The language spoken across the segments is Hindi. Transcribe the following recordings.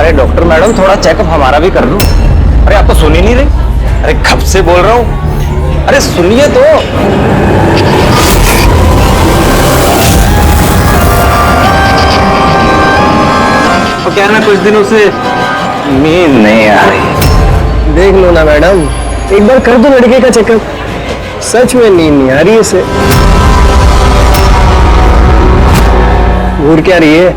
अरे डॉक्टर मैडम, थोड़ा चेकअप हमारा भी कर लो। अरे आप तो सुन ही नहीं रहे। अरे कब से बोल रहा हूँ, अरे सुनिए तो। तो क्या ना, कुछ दिनों से नींद नहीं आ रही। देख लो ना मैडम, एक बार कर दो लड़के का चेकअप। सच में नींद नहीं आ रही है इसे। घूर क्या रही है,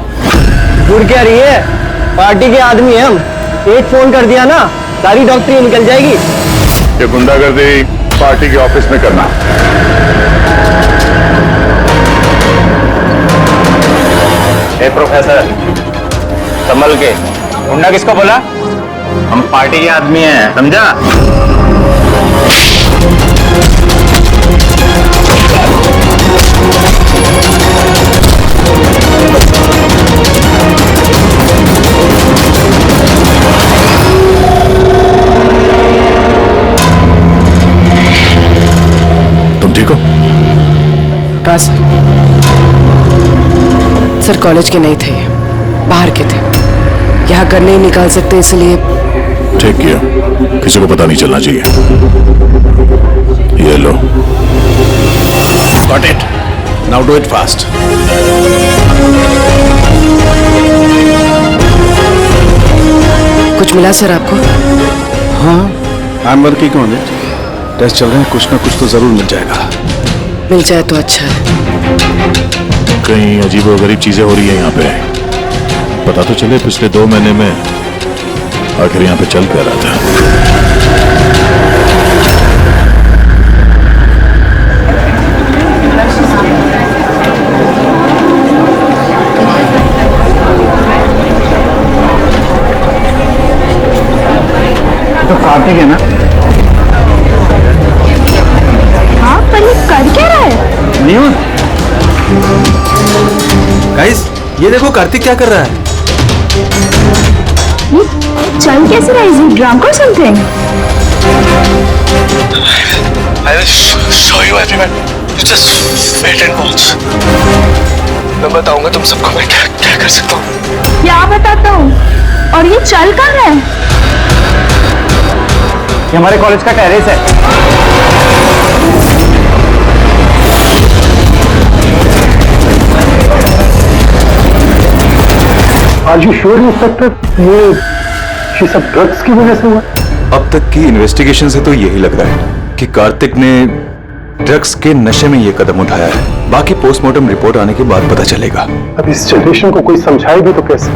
घूर क्या रही है? पार्टी के आदमी हैं हम, एक फोन कर दिया ना सारी डॉक्टरी निकल जाएगी। ये गुंडागर्दी पार्टी के ऑफिस में करना। ए प्रोफेसर, संभल के। गुंडा किसको बोला? हम पार्टी के आदमी हैं, समझा? तुम ठीक हो? कहाँ सर? सर कॉलेज के नहीं थे, बाहर के थे। यहाँ घर नहीं निकाल सकते इसलिए। ठीक किया, किसी को पता नहीं चलना चाहिए। ये लो। Got it. Now do it fast. कुछ मिला सर आपको? हाँ, I'm working on it. Test चल रहे हैं, कुछ ना कुछ तो जरूर मिल जाएगा। मिल जाए तो अच्छा है। कहीं अजीबोगरीब चीजें हो रही है यहाँ पे। पता तो चले पिछले 2 महीने में आखिर यहाँ पे चल क्या रहा था। तो कार्तिक है ना? हाँ, पर ये कर क्या रहा है? न्यूज़। गाइस, ये देखो कार्तिक क्या कर रहा है। ये चल कैसे रहा है? इज ही ड्रंक और something? I will show you everyone. You just wait and watch. मैं बताऊंगा तुम सबको मैं क्या क्या कर सकता हूँ। क्या बताता हूँ? और ये चल कहाँ रहा है? ये हमारे कॉलेज का टेरेस है। Are you sure इंस्पेक्टर ये सब ड्रग्स की वजह से हुआ? अब तक की इन्वेस्टिगेशन से तो यही लग रहा है कि कार्तिक ने ड्रग्स के नशे में ये कदम उठाया है। बाकी पोस्टमार्टम रिपोर्ट आने के बाद पता चलेगा। अब इस जनरेशन को कोई समझाए भी तो कैसे,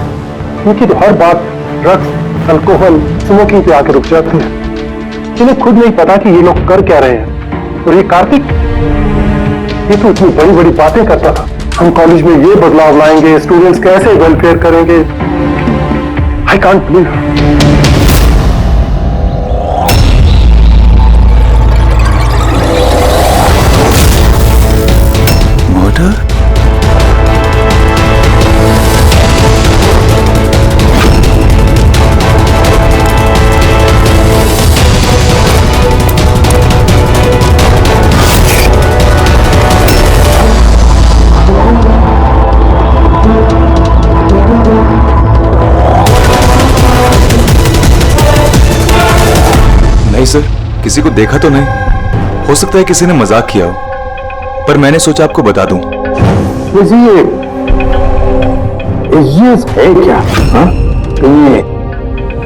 क्योंकि तो हर बात ड्रग्स, अल्कोहल, स्मोकिंग पे आके रुक जाती है। इन्हें खुद नहीं पता कि ये लोग कर क्या रहे हैं। और ये कार्तिक, ये तो इतनी बड़ी बड़ी बातें करता था, हम कॉलेज में ये बदलाव लाएंगे, स्टूडेंट्स कैसे वेलफेयर करेंगे। I can't believe. मर्डर? नहीं सर, किसी को देखा तो नहीं। हो सकता है किसी ने मजाक किया हो, पर मैंने सोचा आपको बता दूं। ये है क्या? हाँ? ये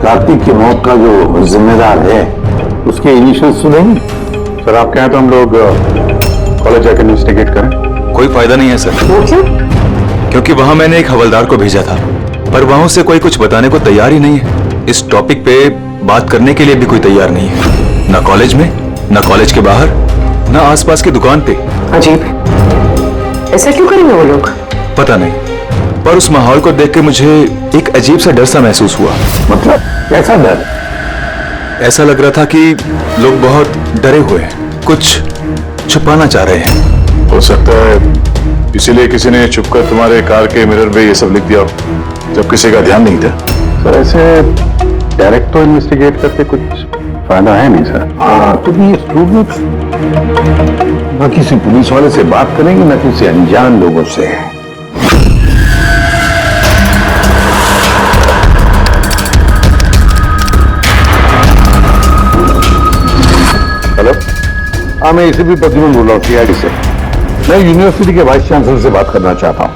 कार्तिक की मौत का जो जिम्मेदार है उसके इनिशियल सुनेंगे? सर आप कहें तो हम लोग कॉलेज जाकर इन्वेस्टिगेट करें। कोई फायदा नहीं है सर, क्योंकि वहां मैंने एक हवलदार को भेजा था, पर वहां से कोई कुछ बताने को तैयार ही नहीं है। इस टॉपिक पे बात करने के लिए भी कोई तैयार नहीं है, ना कॉलेज में, ना कॉलेज के बाहर, ना आसपास की दुकान पे। अजीब, ऐसा क्यों करेंगे वो लोग? पता नहीं, पर उस माहौल को देख के मुझे एक अजीब सा डर सा महसूस हुआ। मतलब कैसा डर? ऐसा लग रहा था कि लोग बहुत डरे हुए हैं, कुछ छुपाना चाह रहे हैं। हो सकता है इसीलिए किसी ने छुपकर तुम्हारे कार के मिरर पे ये सब लिख दिया जब किसी का ध्यान नहीं था। सर ऐसे डायरेक्ट तो इन्वेस्टिगेट करके कुछ फायदा है नहीं सर। हाँ, तो ये स्टूडेंट्स न किसी पुलिस वाले से बात करेंगे न किसी अनजान लोगों से। हाँ, मैं एसीपी प्रद्युमन बोल रहा हूँ सीआईडी से। मैं यूनिवर्सिटी के वाइस चांसलर से बात करना चाहता हूँ।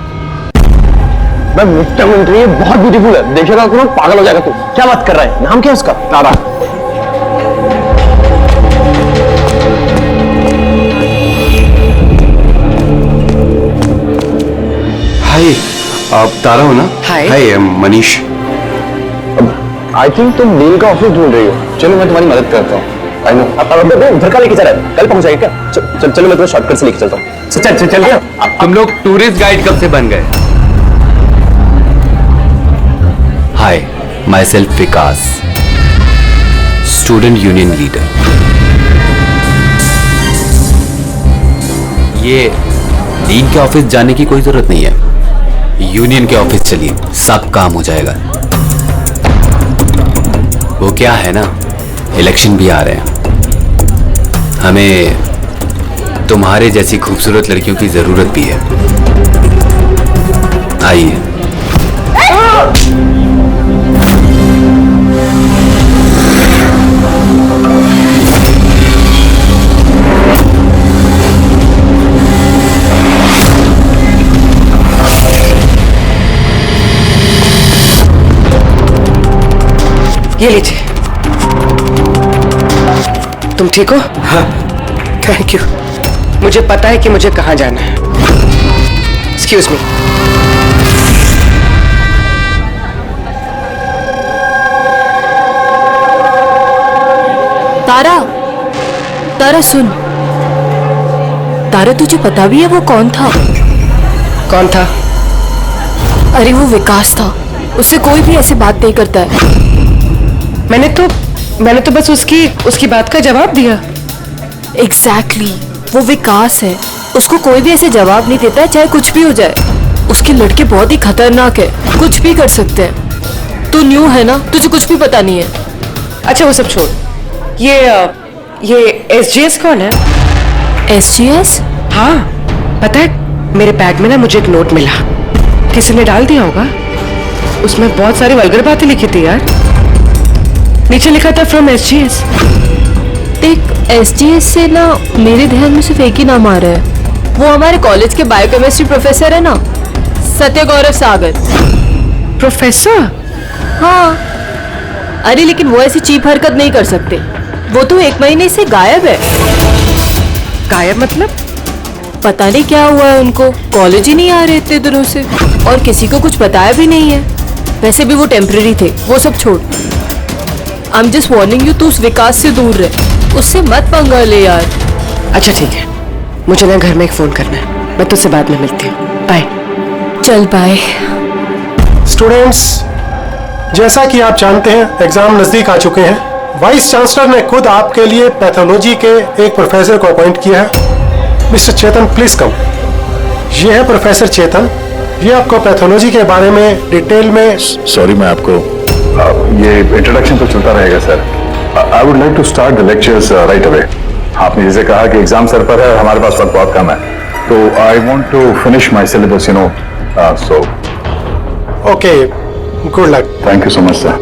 मैं मुख्यमंत्री बहुत ब्यूटीफुल है, देखेगा कौन पागल हो जाएगा तू। क्या बात कर रहा है? नाम क्या है उसका? तारा। हाय, आप तारा हो ना? हाय। हाय, मनीष। आई थिंक तुम डील का ऑफिस ढूंढ रही हो। चलो मैं तुम्हारी मदद करता हूँ। I know. अब उधर का लेके चला है, कल पहुंच जाएगा क्या? चलो मैं तुम्हें शॉर्टकट से लेके चलता हूँ। चल गया। तुम लोग टूरिस्ट गाइड कब से बन गए? Hi, myself Vikas, student union leader. ये डीन के ऑफिस जाने की कोई जरूरत नहीं है, यूनियन के ऑफिस चलिए, सब काम हो जाएगा। वो क्या है ना, इलेक्शन भी आ रहे हैं, हमें तुम्हारे जैसी खूबसूरत लड़कियों की जरूरत भी है। आइए। ये लीजिए। तुम ठीक हो? हाँ। Thank you. मुझे पता है कि मुझे कहाँ जाना है। Excuse me. तारा, तारा सुन। तारा तुझे पता भी है वो कौन था? कौन था? अरे वो विकास था, उससे कोई भी ऐसी बात नहीं करता है। मैंने तो बस उसकी बात का जवाब दिया। एग्जैक्टली, वो विकास है, उसको कोई भी ऐसे जवाब नहीं देता है, चाहे कुछ भी हो जाए। उसके लड़के बहुत ही खतरनाक है, कुछ भी कर सकते हैं। तू न्यू है ना, तुझे कुछ भी पता नहीं है। अच्छा वो सब छोड़, ये SGS कौन है? SGS? हाँ, पता है मेरे बैग में ना मुझे एक नोट मिला, किसी ने डाल दिया होगा। उसमें बहुत सारी वल्गर बातें लिखी थी यार। नीचे लिखा था फ्रॉम SGS। देख, SGS से ना मेरे ध्यान में सिर्फ एक ही नाम आ रहा है। वो हमारे कॉलेज के बायोकेमिस्ट्री प्रोफेसर है ना, सत्य गौरव सागर। प्रोफेसर? हाँ। अरे लेकिन वो ऐसी चीप हरकत नहीं कर सकते। वो तो 1 महीने से गायब है। गायब मतलब? पता नहीं क्या हुआ है उनको, कॉलेज ही नहीं आ रहे इतने दिनों से, और किसी को कुछ बताया भी नहीं है। वैसे भी वो टेम्पररी थे, वो सब छोड़। I am just warning you, तू उस विकास से दूर रहे, उससे मत पंगा ले यार। अच्छा ठीक है, मुझे ना घर में एक फोन करना है, मैं तुझसे बाद में मिलती हूँ। बाय। चल बाय। स्टूडेंट्स, जैसा कि आप जानते हैं एग्जाम नजदीक आ चुके हैं। वाइस चांसलर ने खुद आपके लिए पैथोलॉजी के एक प्रोफेसर को अपॉइंट किया है। Mister Chetan, please come. ये है प्रोफेसर चेतन, ये आपको पैथोलॉजी के बारे में डिटेल में। सॉरी, मैं आपको ये इंट्रोडक्शन तो चलता रहेगा sir. I would like to start the lectures right away. आपने जैसे कहा कि एग्जाम सर पर है और हमारे पास वक्त बहुत कम है, तो I want to finish my syllabus, you know, so okay, good luck. Thank you so much sir.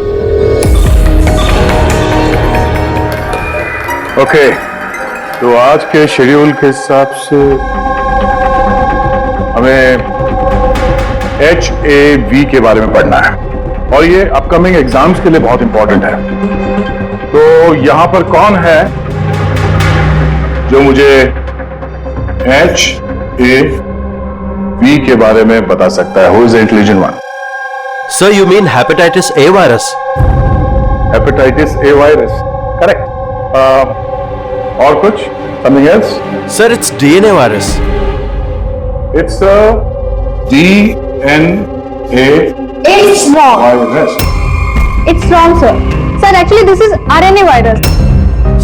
Okay, तो आज के शेड्यूल के हिसाब से हमें HAV के बारे में पढ़ना है, और ये अपकमिंग एग्जाम्स के लिए बहुत इंपॉर्टेंट है। तो यहां पर कौन है जो मुझे HAV के बारे में बता सकता है? Who is the intelligent one? Sir, you mean hepatitis A virus? Hepatitis A virus, correct. और कुछ? Something else? Sir, it's DNA virus. It's DNA It's wrong. virus. It's wrong, sir. Sir, actually this is RNA virus.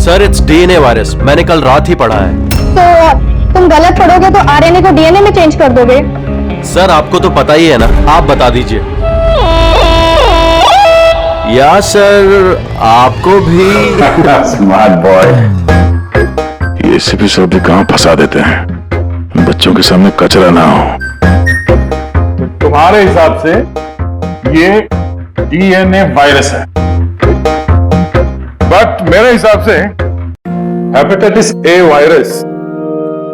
Sir, it's DNA virus, मैंने कल रात ही पढ़ा है। तो तुम गलत पढ़ोगे तो RNA को DNA में चेंज कर दोगे। सर, आपको तो पता ही है ना, आप बता दीजिए। या सर, आपको भी। Smart boy. ये एसीपी साहब भी कहाँ फंसा देते हैं, बच्चों के सामने कचरा ना हो। तुम्हारे हिसाब से ये DNA वायरस है, बट मेरे हिसाब से Hepatitis A virus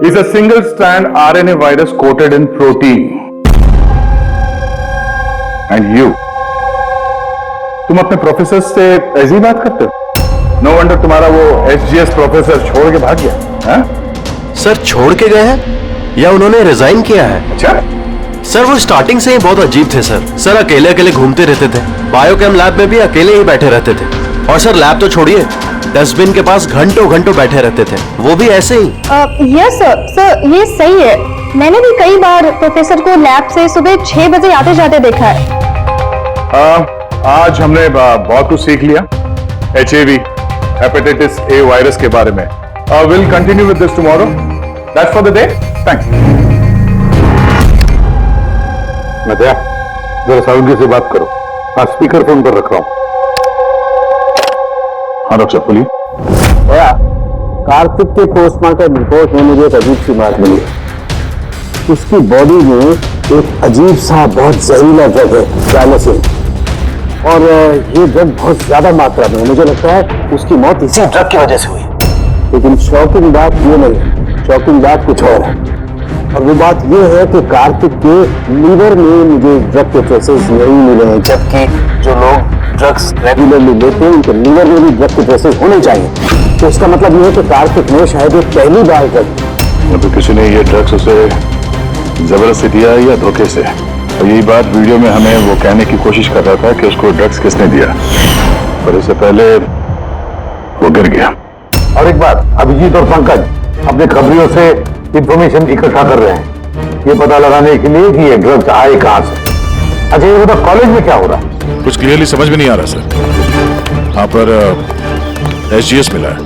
is a single-strand RNA virus coated in protein. And you, तुम अपने प्रोफेसर से ऐसी बात करते हो? No wonder तुम्हारा वो HGS प्रोफेसर छोड़ के भाग गया, हाँ? सर छोड़ के गए हैं या उन्होंने रिजाइन किया है? अच्छा? सर वो स्टार्टिंग से ही बहुत अजीब थे सर। सर अकेले अकेले घूमते रहते थे, बायोकेम लैब में भी अकेले ही बैठे रहते थे। और सर लैब तो छोड़िए, डस्टबिन के पास घंटों घंटों बैठे रहते थे, वो भी ऐसे ही। यस सर, ये सही है। मैंने भी कई बार प्रोफेसर को लैब से सुबह 6 बजे आते जाते देखा है। आज हमने बहुत कुछ सीख लिया HIV, हेपेटाइटिस A वायरस के बारे में। Will continue with this tomorrow. That's for the day. Thanks. Nadia, जरा सावधानी से बात करो। हाँ, स्पीकर फोन पर रख रहा हूँ। हाँ डॉक्टर बोलिए। कार्तिक के पोस्टमार्टम रिपोर्ट में मुझे एक अजीब सी बात मिली। उसकी बॉडी में एक अजीब सा बहुत जहरीला ड्रग है, डायनासिन, और ये ड्रग बहुत ज्यादा मात्रा में। मुझे लगता है उसकी मौत इसी ड्रग की वजह से हुई। लेकिन शॉकिंग बात ये नहीं, शॉकिंग बात कुछ और है। और वो बात ये है कि कार्तिक के लीवर में मुझे ड्रग के ट्रेसेस नहीं मिले हैं, जबकि जो लोग ड्रग्स रेगुलरली लेते हैं उनके लीवर में भी ड्रग के ट्रेसेस होने चाहिए। तो इसका मतलब ये है कि कार्तिक ने शायद ये पहली बार ड्रग, तो किसी ने ये ड्रग्स उसे जबरदस्ती दिया या धोखे से। और यही बात वीडियो में हमें वो कहने की कोशिश कर रहा था कि उसको ड्रग्स किसने दिया, पर इससे पहले वो गिर गया। और एक बात, अभिजीत और पंकज अपने खबरियों से इंफॉर्मेशन इकट्ठा कर रहे हैं, ये पता लगाने के लिए कि ये ड्रग्स आए कहां से। अच्छा ये बताओ, कॉलेज में क्या हो रहा है? कुछ क्लियरली समझ में नहीं आ रहा सर। यहाँ पर HGS मिला है।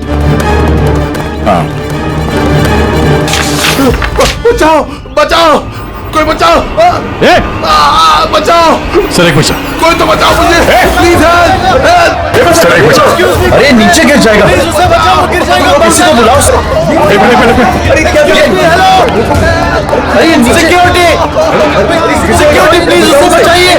हाँ। बचाओ बचाओ, कोई बचाओ। बचाओ सर एक मिनट, कोई तो बचाओ मुझे, प्लीज हेल्प। सर एक मिनट। अरे नीचे गिर जाएगा, किसी को बुलाओ सर। अरे सिक्योरिटी, सिक्योरिटी प्लीज उसको बचाइए।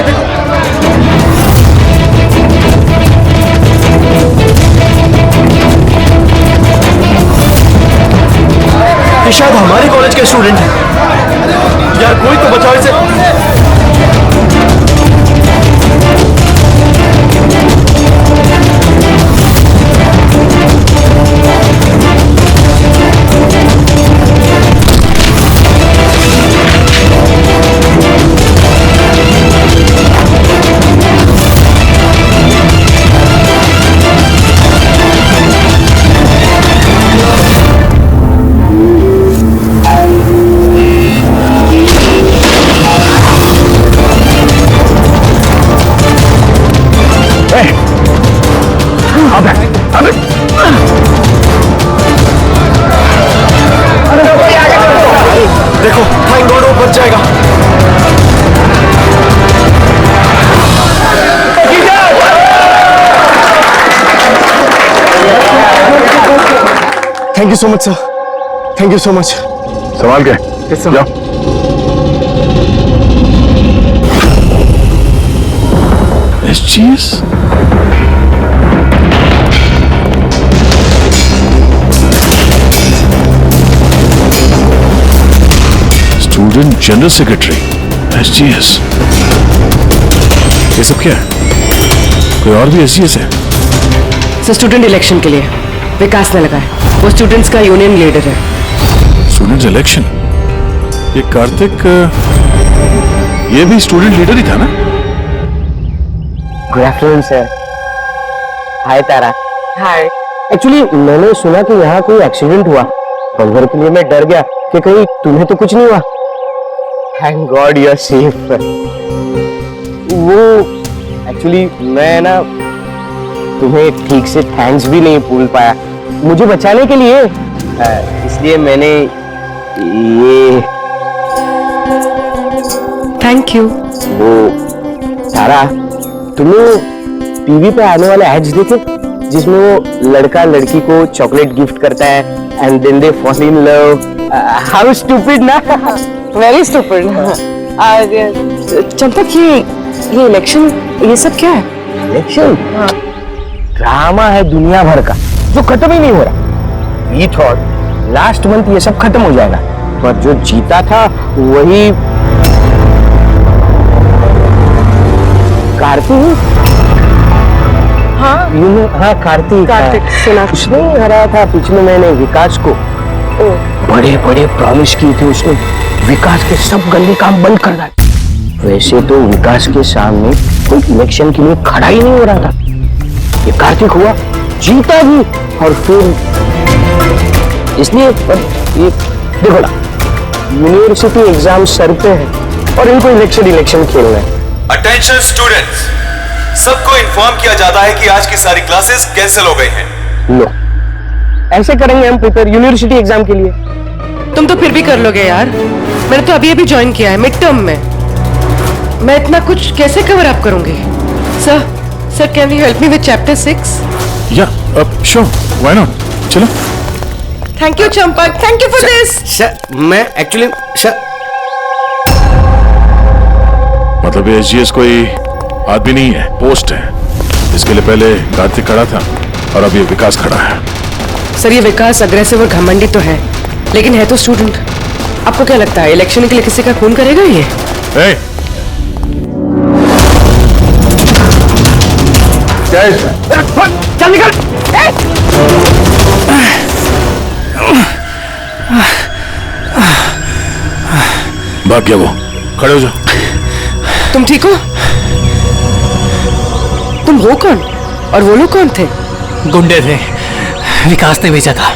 ये शायद हमारे कॉलेज के स्टूडेंट हैं यार, कोई तो बचाओ इसे। देखो थैंक गॉड वो बच जाएगा। Thank you so much sir, thank you so much. संभाल के जाओ। HGS? Student general secretary HGS। ये सब क्या है? कोई और भी HGS है? सर स्टूडेंट इलेक्शन के लिए विकास ने लगाया। वो स्टूडेंट्स का यूनियन लीडर है। Student election? ये कार्तिक ये भी स्टूडेंट लीडर ही था ना? Good afternoon sir. Hi Tara. Hi. Actually मैंने सुना कि यहाँ कोई एक्सीडेंट हुआ, खबर के लिए मैं डर गया कि कहीं तुम्हें तो कुछ नहीं हुआ। Thank god you are safe. वो एक्चुअली मैं ना तुम्हें ठीक से थैंक्स भी नहीं भूल पाया मुझे बचाने के लिए, इसलिए मैंने ये। Thank you. वो तारा, तुमने टीवी पे आने वाले एड्स देखे जिसमें वो लड़का लड़की को चॉकलेट गिफ्ट करता है and then they fall in love? How stupid ना, वेरी स्टूपिड। चंपक ये इलेक्शन ये सब क्या है? इलेक्शन ड्रामा है दुनिया भर का जो खत्म ही नहीं हो रहा। वी थॉट लास्ट मंथ ये सब खत्म हो जाएगा, पर जो जीता था वही कार्तिक। हाँ हाँ कार्तिक सुना, उसने ही हराया था पिछले महीने विकास को। बड़े बड़े प्रॉमिस किए थे उसने, विकास के सब गंदे काम बंद कर दिए। वैसे तो विकास के सामने कोई इलेक्शन के लिए खड़ा ही नहीं हो रहा था। ये कार्तिक हुआ, जीता भी, और फिर इसलिए ये देखो ना, यूनिवर्सिटी एग्जाम सर पे है और इनको इलेक्शन खेलना है। अटेंशन स्टूडेंट्स, सबको इन्फॉर्म किया जाता है कि आज की सारी क्लासेस कैंसिल हो गई हैं। लो, ऐसे करेंगे हम प्रिपेयर यूनिवर्सिटी एग्जाम के लिए। तुम तो फिर भी कर लोगे यार, मैंने तो अभी अभी ज्वाइन किया है मिड टर्म में, मैं इतना कुछ कैसे कवर अप करूंगी? Sir can you help me with chapter 6? या श्योर, व्हाई नॉट, चलो। Thank you Champak, thank you for this. Sir मैं एक्चुअली सर, मतलब ये एसजीएस कोई आदमी नहीं है, पोस्ट है। इसके लिए पहले कार्तिक खड़ा था और अब ये विकास खड़ा है। सर ये विकास अग्रेसिव और घमंडी तो है, लेकिन है तो स्टूडेंट। आपको क्या लगता है इलेक्शन के लिए किसी का खून करेगा ये? hey! चल निकल। भाग गया वो, खड़े हो जाओ। तुम ठीक हो? तुम हो कौन और वो लोग कौन थे? गुंडे थे, विकास ने भेजा था।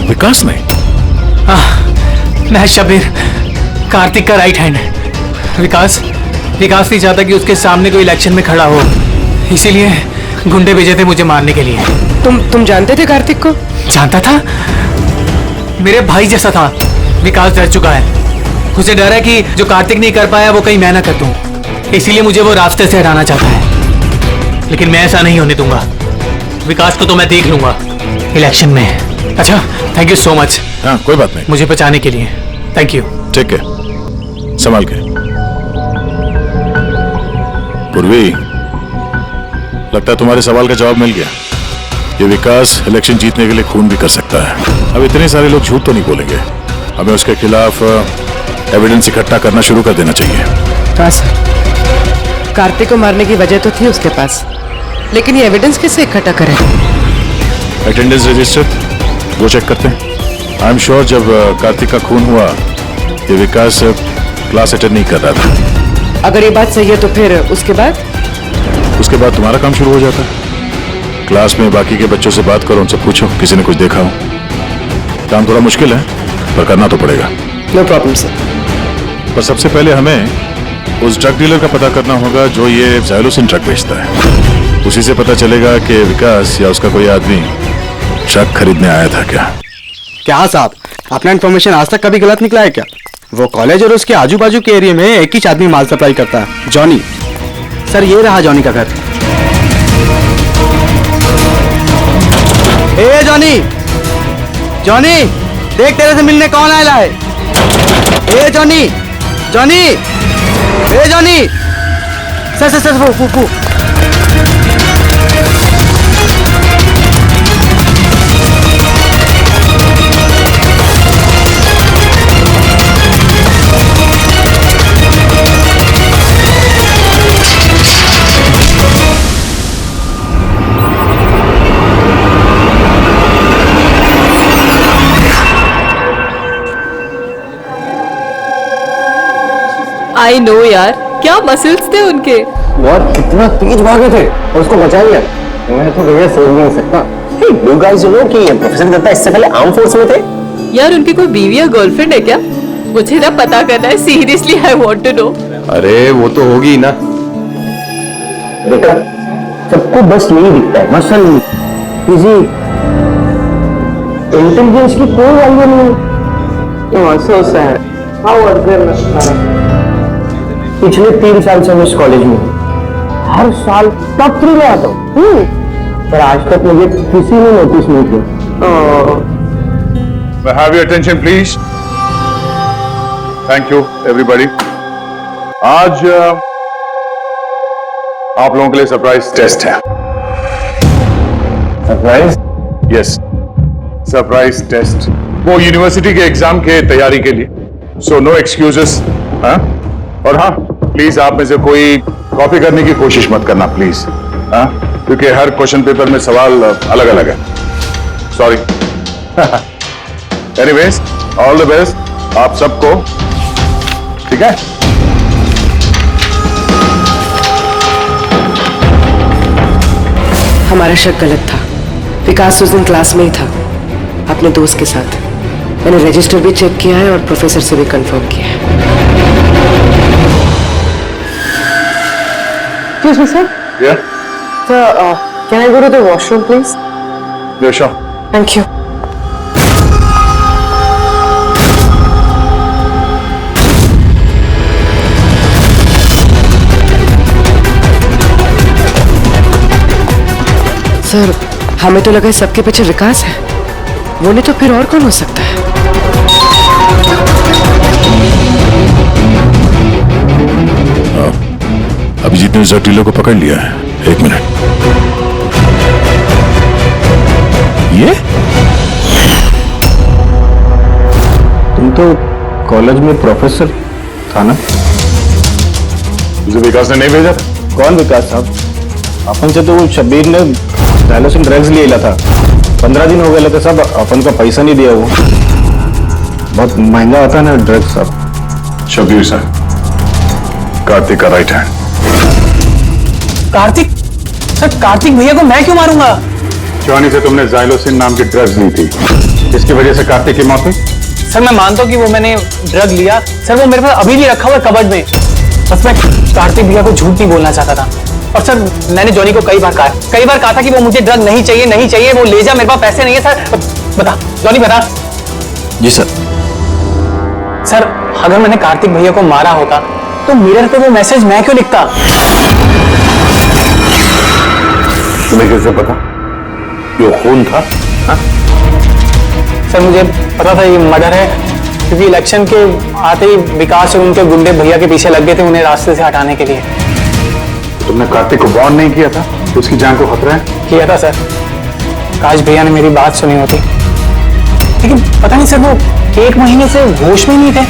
विकास ने? मैं शबीर, कार्तिक का राइट हैंड है। विकास नहीं चाहता कि उसके सामने कोई इलेक्शन में खड़ा हो, इसीलिए गुंडे भेजे थे मुझे मारने के लिए। तुम जानते थे कार्तिक को? जानता था, मेरे भाई जैसा था। विकास डर चुका है, उसे डर है कि जो कार्तिक नहीं कर पाया वो कहीं मैं ना कर दूं, इसीलिए मुझे वो रास्ते से हटाना चाहता है। लेकिन मैं ऐसा नहीं होने दूंगा। विकास को तो मैं देख लूंगा इलेक्शन में। अच्छा, थैंक यू सो मच। हाँ कोई बात नहीं, मुझे बचाने के लिए थैंक यू। ठीक है, संभाल के। पूर्वी, लगता है तुम्हारे सवाल का जवाब मिल गया। ये विकास इलेक्शन जीतने के लिए खून भी कर सकता है। अब इतने सारे लोग झूठ तो नहीं बोलेंगे, हमें उसके खिलाफ एविडेंस इकट्ठा करना शुरू कर देना चाहिए। हाँ सर, कार्तिक को मारने की वजह तो थी उसके पास, लेकिन ये एविडेंस कैसे इकट्ठा करें? अटेंडेंस रजिस्टर वो चेक करते हैं। आई एम श्योर जब कार्तिक का खून हुआ ये विकास क्लास अटेंड नहीं कर रहा था। अगर ये बात सही है तो फिर उसके बाद तुम्हारा काम शुरू हो जाता है। क्लास में बाकी के बच्चों से बात करो, उनसे पूछो किसी ने कुछ देखा हो। काम थोड़ा मुश्किल है पर करना तो पड़ेगा। No problem sir. पर सबसे पहले हमें उस ड्रग डीलर का पता करना होगा जो ये ज़ाइलोसिन ड्रग बेचता है। उसी से पता चलेगा कि विकास या उसका कोई आदमी ड्रग खरीदने आया था क्या साहब, अपना इन्फॉर्मेशन आज तक कभी गलत निकला है क्या? वो कॉलेज और उसके आजू बाजू के एरिया में एक ही आदमी माल सप्लाई करता है, जॉनी। सर ये रहा जॉनी का घर। ए जॉनी, जॉनी देख तेरे से मिलने कौन आया है? ए जॉनी, जॉनी, ए जॉनी। सर वो आई नो यार, क्या मसल्स थे उनके। यार कितना तेज भागे थे और उसको बचा लिया। मैं तो भैया सोच नहीं सकता। यू गाइस नो कि प्रोफेसर दत्ता इससे पहले आर्म फोर्स में थे। यार उनकी कोई बीवी या गर्लफ्रेंड है क्या? मुझे ना पता करना है, seriously I want to know. अरे वो तो होगी ना। बेटा सबको बस यही दिखता है, मसल फिजिक, इंटेलिजेंस की कोई वैल्यू नहीं। So sad, how unfair. पिछले 3 साल से मैं इस कॉलेज में हर साल टॉप 3 में आता हूँ, पर आज तक मुझे किसी ने नोटिस नहीं किया। Have your attention please. Thank you everybody. आज आप लोगों के लिए सरप्राइज टेस्ट है। सरप्राइज? यस, सरप्राइज टेस्ट, वो यूनिवर्सिटी के एग्जाम के तैयारी के लिए। So no excuses. हाँ, और हाँ, प्लीज आप में से कोई कॉपी करने की कोशिश मत करना प्लीज। हाँ, क्योंकि हर क्वेश्चन पेपर में सवाल अलग अलग है। Sorry. Anyways, all the best आप सबको। ठीक है। हमारा शक गलत था। विकास उस दिन क्लास में ही था अपने दोस्त के साथ। मैंने रजिस्टर भी चेक किया है और प्रोफेसर से भी कंफर्म किया है। Excuse me, sir. Yeah. Sir, can I go to the washroom, please? Yeah, sure. Thank you. Sir, हमें तो लगा सबके पीछे विकास है। वो नहीं तो फिर और कौन हो सकता है? अभिजीत ने जटीलों को पकड़ लिया है। 1 मिनट। ये तुम तो कॉलेज में प्रोफेसर था ना? तुझे विकास ने नहीं भेजा था? कौन विकास साहब? अपन से तो वो शब्बीर ने डायलोसिन ड्रग्स ले लिया था। 15 दिन हो गए थे साहब, अपन का पैसा नहीं दिया। वो बहुत महंगा आता है ना ड्रग्स साहब। शब्बीर साहब, कार्तिक का right hand. Kartik? Sir, Kartik भैया को मैं क्यों मारूंगा? जॉनी से तुमने जाइलोसिन नाम की ड्रग्स ली थी, इसकी वजह से कार्तिक की मौत हुई। सर, मैं मानता हूँ कि वो मैंने ड्रग लिया। सर, वो मेरे पास अभी भी रखा हुआ है कबर्ड में। बस मैं कार्तिक भैया को झूठ नहीं बोलना चाहता था। और सर, मैंने जॉनी को कई बार कहा था कि वो मुझे ड्रग नहीं चाहिए, वो ले जा, मेरे पास पैसे नहीं है। सर बता, जॉनी बता। जी सर। सर, अगर मैंने कार्तिक भैया को मारा होता तो मिरर पे वो मैसेज मैं क्यों लिखता? तुम्हें कैसे पता? जो खून था? हाँ? सर, मुझे पता था ये मर्डर है, क्योंकि इलेक्शन के आते ही विकास और उनके गुंडे भैया के पीछे लग गए थे उन्हें रास्ते से हटाने के लिए। तुमने कार्तिक को वार्न नहीं किया था कि उसकी जान को खतरा है? किया था सर। काश भैया ने मेरी बात सुनी होती, लेकिन पता नहीं सर, वो 1 महीने से होश में नहीं थे।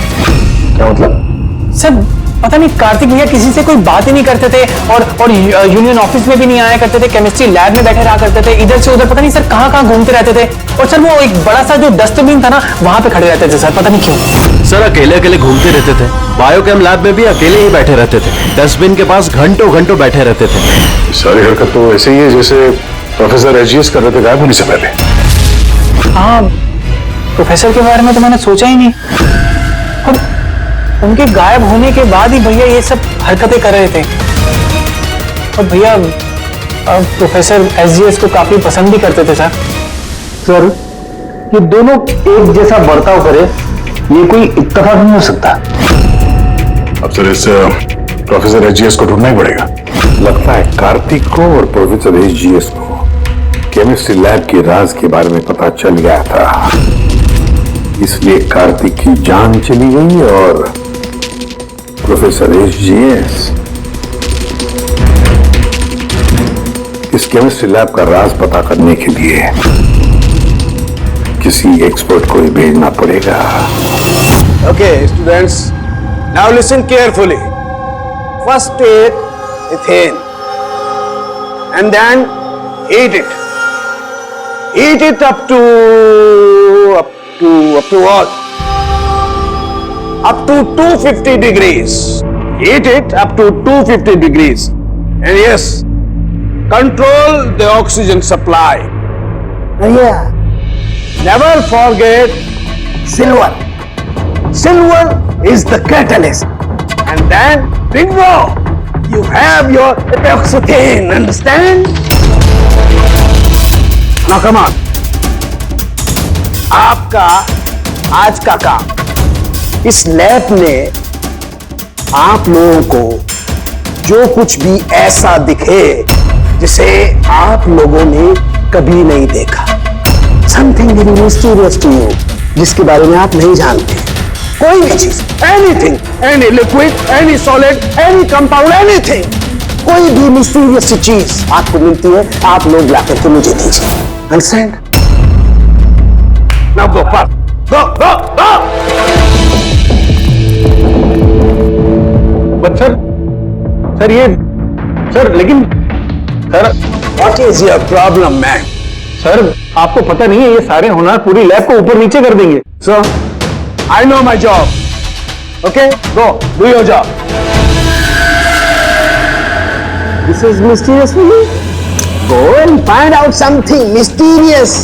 क्या मतलब? सर, पता नहीं, कार्तिक भैया किसी से कोई बात ही नहीं करते थे और यूनियन ऑफिस में भी नहीं आया करते थे। केमिस्ट्री लैब में बैठे रहा करते थे, इधर से उधर पता नहीं सर कहाँ घूमते रहते थे। और सर, वो एक बड़ा सा जो डस्टबिन था ना, वहां पे खड़े रहते थे सर, पता नहीं क्यों। सर, अकेले अकेले घूमते रहते थे। बायोकेम लैब में भी अकेले ही बैठे रहते थे। डस्टबिन के पास घंटों घंटों बैठे रहते थे। सारी हरकत तो ऐसे ही है जैसे प्रोफेसर एजीएस कर रहे थे गायब होने से पहले। हाँ, प्रोफेसर के बारे में तो मैंने सोचा ही नहीं। और उनके गायब होने के बाद ही भैया ये सब हरकतें कर रहे थे। और भैया प्रोफेसर एसजीएस को काफी पसंद भी करते थे सर। सर, ये दोनों एक जैसा बर्ताव करे, ये कोई इत्तेफाक नहीं हो सकता। अब सर, इस प्रोफेसर एसजीएस को ढूंढना ही पड़ेगा। लगता है कार्तिक को और प्रोफेसर एसजीएस को केमिस्ट्री लैब के राज के बारे में पता चल गया था, इसलिए कार्तिक की जान चली गई और प्रोफेसर एसजीएस इस केमिस्ट्री लैब का राज पता करने के लिए किसी एक्सपर्ट को ही भेजना पड़ेगा। Okay, students, now listen carefully. First take ethane and then heat it. Heat it up to what? Up to 250 degrees. Heat it up to 250 degrees. And yes, control the oxygen supply. And yeah, never forget silver. Silver is the catalyst. And then, bingo! You have your epoxythane, understand? Now come on. आपका आज का काम, इस लैब ने आप लोगों को जो कुछ भी ऐसा दिखे जिसे आप लोगों ने कभी नहीं देखा, something very mysterious to you, जिसके बारे में आप नहीं जानते, कोई भी चीज, anything, any liquid, any solid, any compound, anything, कोई भी मिस्टीरियस चीज आपको मिलती है, आप लोग लाकर के मुझे दीजिए। Understand? Now go fast. Go, go, go. But sir ये सर लेकिन sir What is your problem, man? Sir आपको पता नहीं है ये सारे होनहार पूरी लैब को ऊपर नीचे कर देंगे. So, I know my job. Okay, go, do your job. This is mysterious for you. Go and find out something mysterious.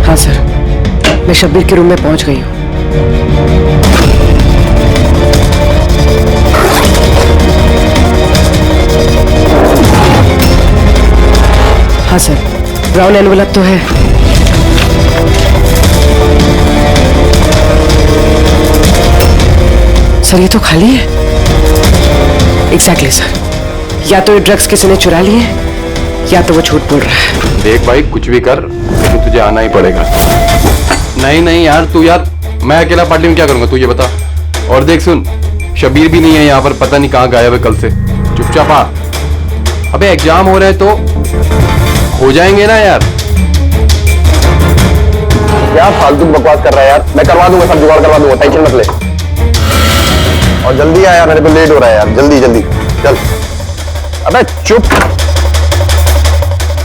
हाँ सर, मैं शब्बीर के रूम में पहुंच गई हूँ. हाँ सर, ब्राउन एनवलप तो है. सर ये तो खाली है. एग्जैक्टली सर, या तो ये ड्रग्स किसी ने चुरा लिए या तो वो झूठ बोल रहा है. देख भाई कुछ भी कर लेकिन तुझे आना ही पड़ेगा. नहीं यार तू यार, मैं अकेला पार्टी में क्या करूंगा तू ये बता. और देख सुन, शबीर भी नहीं है यहाँ पर, पता नहीं कहाँ गायब है कल से. चुपचाप आ. अबे एग्जाम हो रहे हैं तो हो जाएंगे ना यार. क्या फालतू बकवास कर रहा है यार. मैं करवा दूंगा, सब जुगाड़ करवा दूंगा, टेंशन मत ले. और जल्दी आ यार, मेरे को लेट हो रहा है यार. जल्दी जल्दी चल. अबे चुप.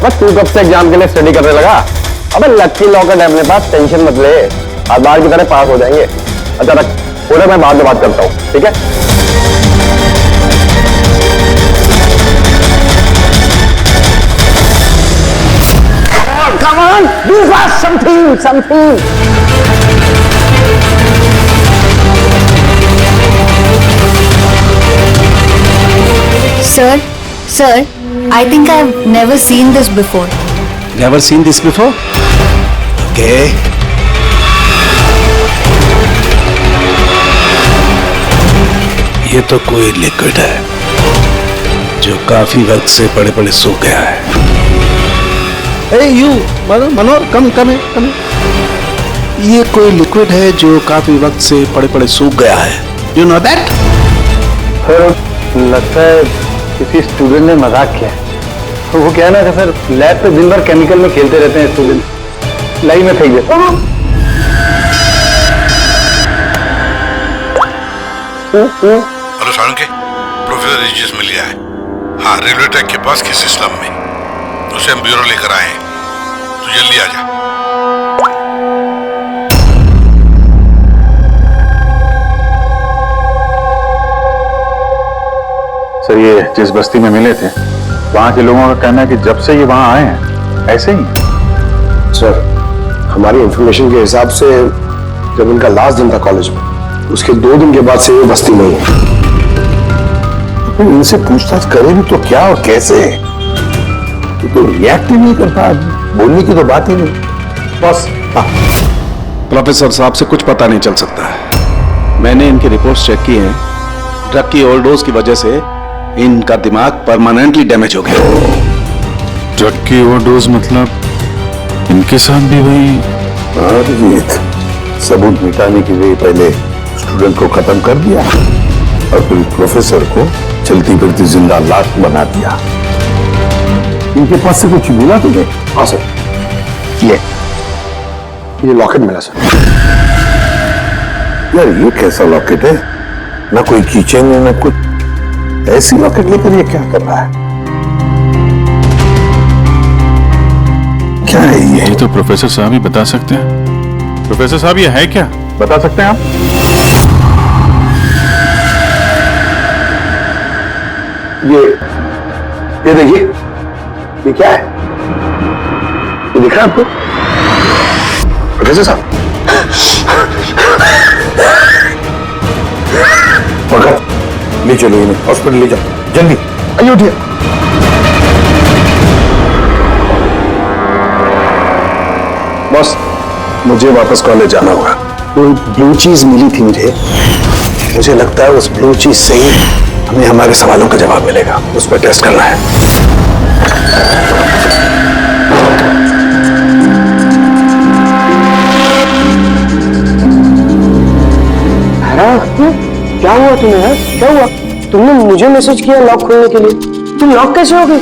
बस तू कब से एग्जाम के लिए स्टडी करने लगा? अबे लक्की लॉकेट है अपने पास, टेंशन मत ले. आज बाहर की तरह पास हो जाएंगे. अच्छा रख, थोड़ा मैं बाद में बात करता हूँ, ठीक है? Come on, do fast, something. Sir, I think I've never seen this before. Never seen this before? Okay. ये तो कोई लिक्विड है जो काफी वक्त से पड़े पड़े सूख गया है. Hey you, Manohar, come. ये कोई लिक्विड है जो काफी वक्त से पड़े पड़े सूख गया है. You know that? सर लगता है किसी स्टूडेंट ने मजाक किया है. तो वो क्या है ना कि सर लैब पे दिन भर केमिकल में खेलते रहते हैं स्टूडेंट, लाई में फेंक देते. हेलो सारंगे, प्रोफेसर रिजियस मिल गया है. हाँ, रेलवे ट्रैक के पास किसी स्लम में. उसे हम ब्यूरो लेकर आए हैं. तू जल्दी आ जा. सर ये जिस बस्ती में मिले थे वहां के लोगों का कहना है कि जब से ये वहां आए हैं ऐसे ही. सर हमारी इंफॉर्मेशन के हिसाब से जब इनका लास्ट दिन था कॉलेज में, उसके 2 दिन के बाद से ये बस्ती नहीं है. तो इनसे पूछताछ करें भी तो क्या और कैसे? तो रिएक्ट ही नहीं करता, बोलने की तो बात ही नहीं. बस प्रोफेसर साहब से कुछ पता नहीं चल सकता है. मैंने इनकी रिपोर्ट्स चेक की हैं. ड्रग की ओवरडोज की वजह से इनका दिमाग परमानेंटली डैमेज हो गया. ड्रग की ओवरडोज मतलब इनके साथ भी वही? अभिजीत, सबूत मिटाने के लिए पहले स्टूडेंट को खत्म कर दिया और फिर प्रोफेसर को चलती फिरती जिंदा लाश बना दिया. इनके पास से कुछ मिला तुझे? हाँ सर, ये लॉकेट मिला सर. यार ये कैसा लॉकेट है? ना कोई कीचेन है ना कुछ. ऐसी लॉकेट लेकर ये क्या कर रहा है? क्या है ये? ये तो प्रोफेसर साहब ही बता सकते हैं. प्रोफेसर साहब ये है क्या, बता सकते हैं आप? ये देखिए, ये क्या है? ये दिख रहा है आपको? प्रोफेसर साहब, ले चलो इन्हें हॉस्पिटल ले जाओ जल्दी. आइए उठिए. बॉस, मुझे वापस कॉलेज जाना होगा. कोई ब्लू चीज मिली थी मुझे लगता है उस ब्लू चीज से ही हमें हमारे सवालों का जवाब मिलेगा. उस पर टेस्ट करना है. हुआ तुम्हें यार? क्या हुआ? तुमने मुझे मैसेज किया लॉक खोलने के लिए, तुम लॉक कैसे हो गई?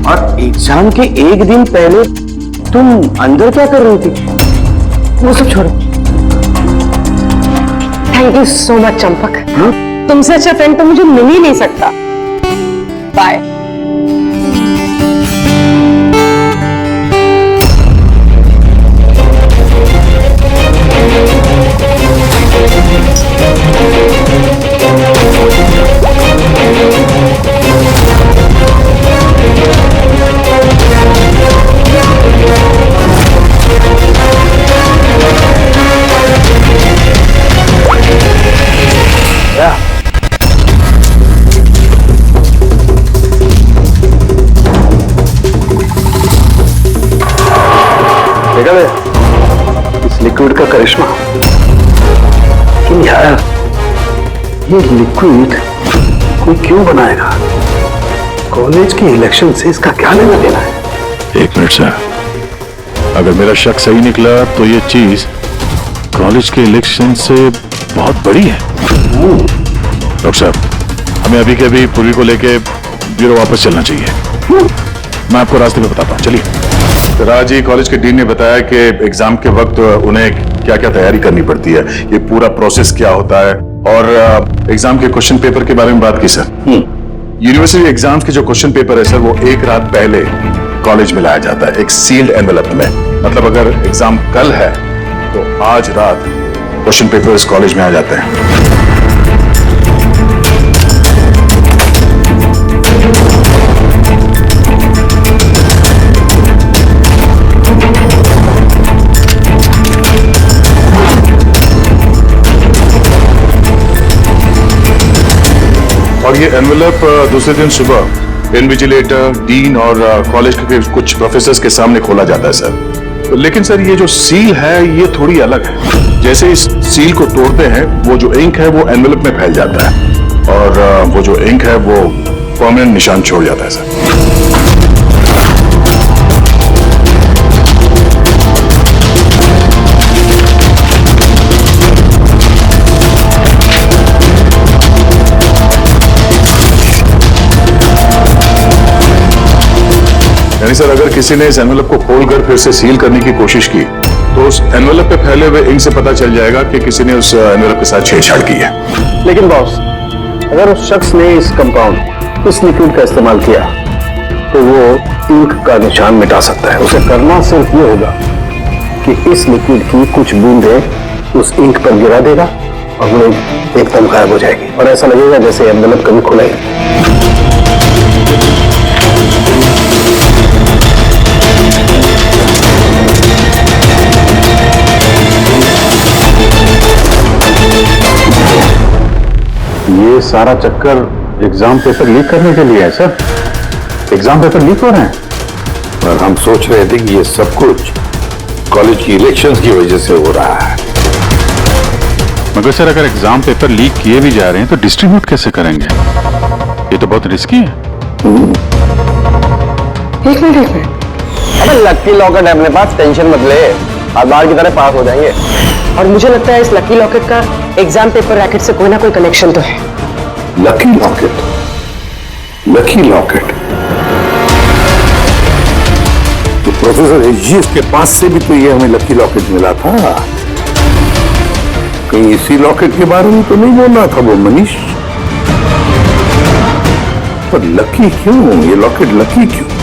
और एग्जाम के एक दिन पहले तुम अंदर क्या कर रही थी? वो सब छोड़ो। Thank you so much Champak. तुमसे अच्छा फ्रेंड तो मुझे मिल ही नहीं सकता। बाय। इस लिक्विड का करिश्मा। लेकिन यार ये लिक्विड कोई क्यों बनाएगा? कॉलेज के इलेक्शन से इसका क्या लेना देना है? एक मिनट सर, अगर मेरा शक सही निकला तो ये चीज कॉलेज के इलेक्शन से बहुत बड़ी है। डॉक्टर साहब, हमें अभी के अभी पूर्वी को लेके ब्यूरो वापस चलना चाहिए। मैं आपको रास्ते में बताता हूँ, चलिए। तो आज ही कॉलेज के डीन ने बताया कि एग्जाम के वक्त उन्हें क्या क्या तैयारी करनी पड़ती है, ये पूरा प्रोसेस क्या होता है, और एग्जाम के क्वेश्चन पेपर के बारे में बात की सर। यूनिवर्सिटी एग्जाम्स के जो क्वेश्चन पेपर है सर, वो एक रात पहले कॉलेज में लाया जाता है एक सील्ड एनवेलप में। मतलब अगर एग्जाम कल है तो आज रात क्वेश्चन पेपर्स कॉलेज में आ जाते हैं। और ये एनवेलप दूसरे दिन सुबह इन्विजिलेटर, डीन और कॉलेज के कुछ प्रोफेसर्स के सामने खोला जाता है सर। लेकिन सर ये जो सील है ये थोड़ी अलग है। जैसे इस सील को तोड़ते हैं, वो जो इंक है वो एनवेलप में फैल जाता है और वो जो इंक है वो परमानेंट निशान छोड़ जाता है सर। यानी सर अगर किसी ने इस एनवेलप को खोलकर फिर से सील करने की कोशिश की तो उस एनवेलप पे फैले हुए इंक से पता चल जाएगा कि किसी ने उस एनवेलप के साथ छेड़छाड़ की है। लेकिन बॉस, अगर उस शख्स ने इस कंपाउंड, इस लिक्विड का इस्तेमाल किया तो वो इंक का निशान मिटा सकता है। उसे करना सिर्फ ये होगा कि इस लिक्विड की कुछ बूंदें उस इंक पर गिरा देगा और वो एकदम गायब हो जाएगी और ऐसा लगेगा जैसे एनवेलप कभी खुला ही। ये सारा चक्कर एग्जाम पेपर लीक करने के लिए है सर। एग्जाम पेपर लीक हो रहे हैं और हम सोच रहे थे कि ये सब कुछ कॉलेज की इलेक्शंस की वजह से हो रहा है। मगर सर अगर एग्जाम पेपर लीक किए भी जा रहे हैं तो डिस्ट्रीब्यूट कैसे करेंगे? ये तो बहुत रिस्की है। एक मिनट। अबे लकी लॉकेट है अपने पास, टेंशन मत ले, हर बार की तरह पास हो जाएंगे। और मुझे लगता है इस लकी लॉकेट का एग्जाम पेपर रैकेट से कोई ना कोई कनेक्शन तो है। Lucky locket? लकी लॉकेट तो प्रोफेसर एजीएस के पास से भी तो ये हमें लकी लॉकेट मिला था। कहीं इसी लॉकेट के बारे में तो नहीं बोलना था वो मनीष? पर लकी क्यों? ये लॉकेट लकी क्यों?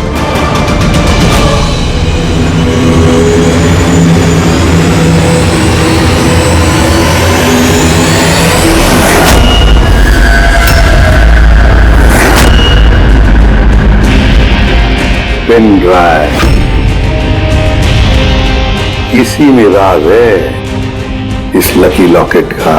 पेन ड्राइव, इसी में राज है इस लकी लॉकेट का।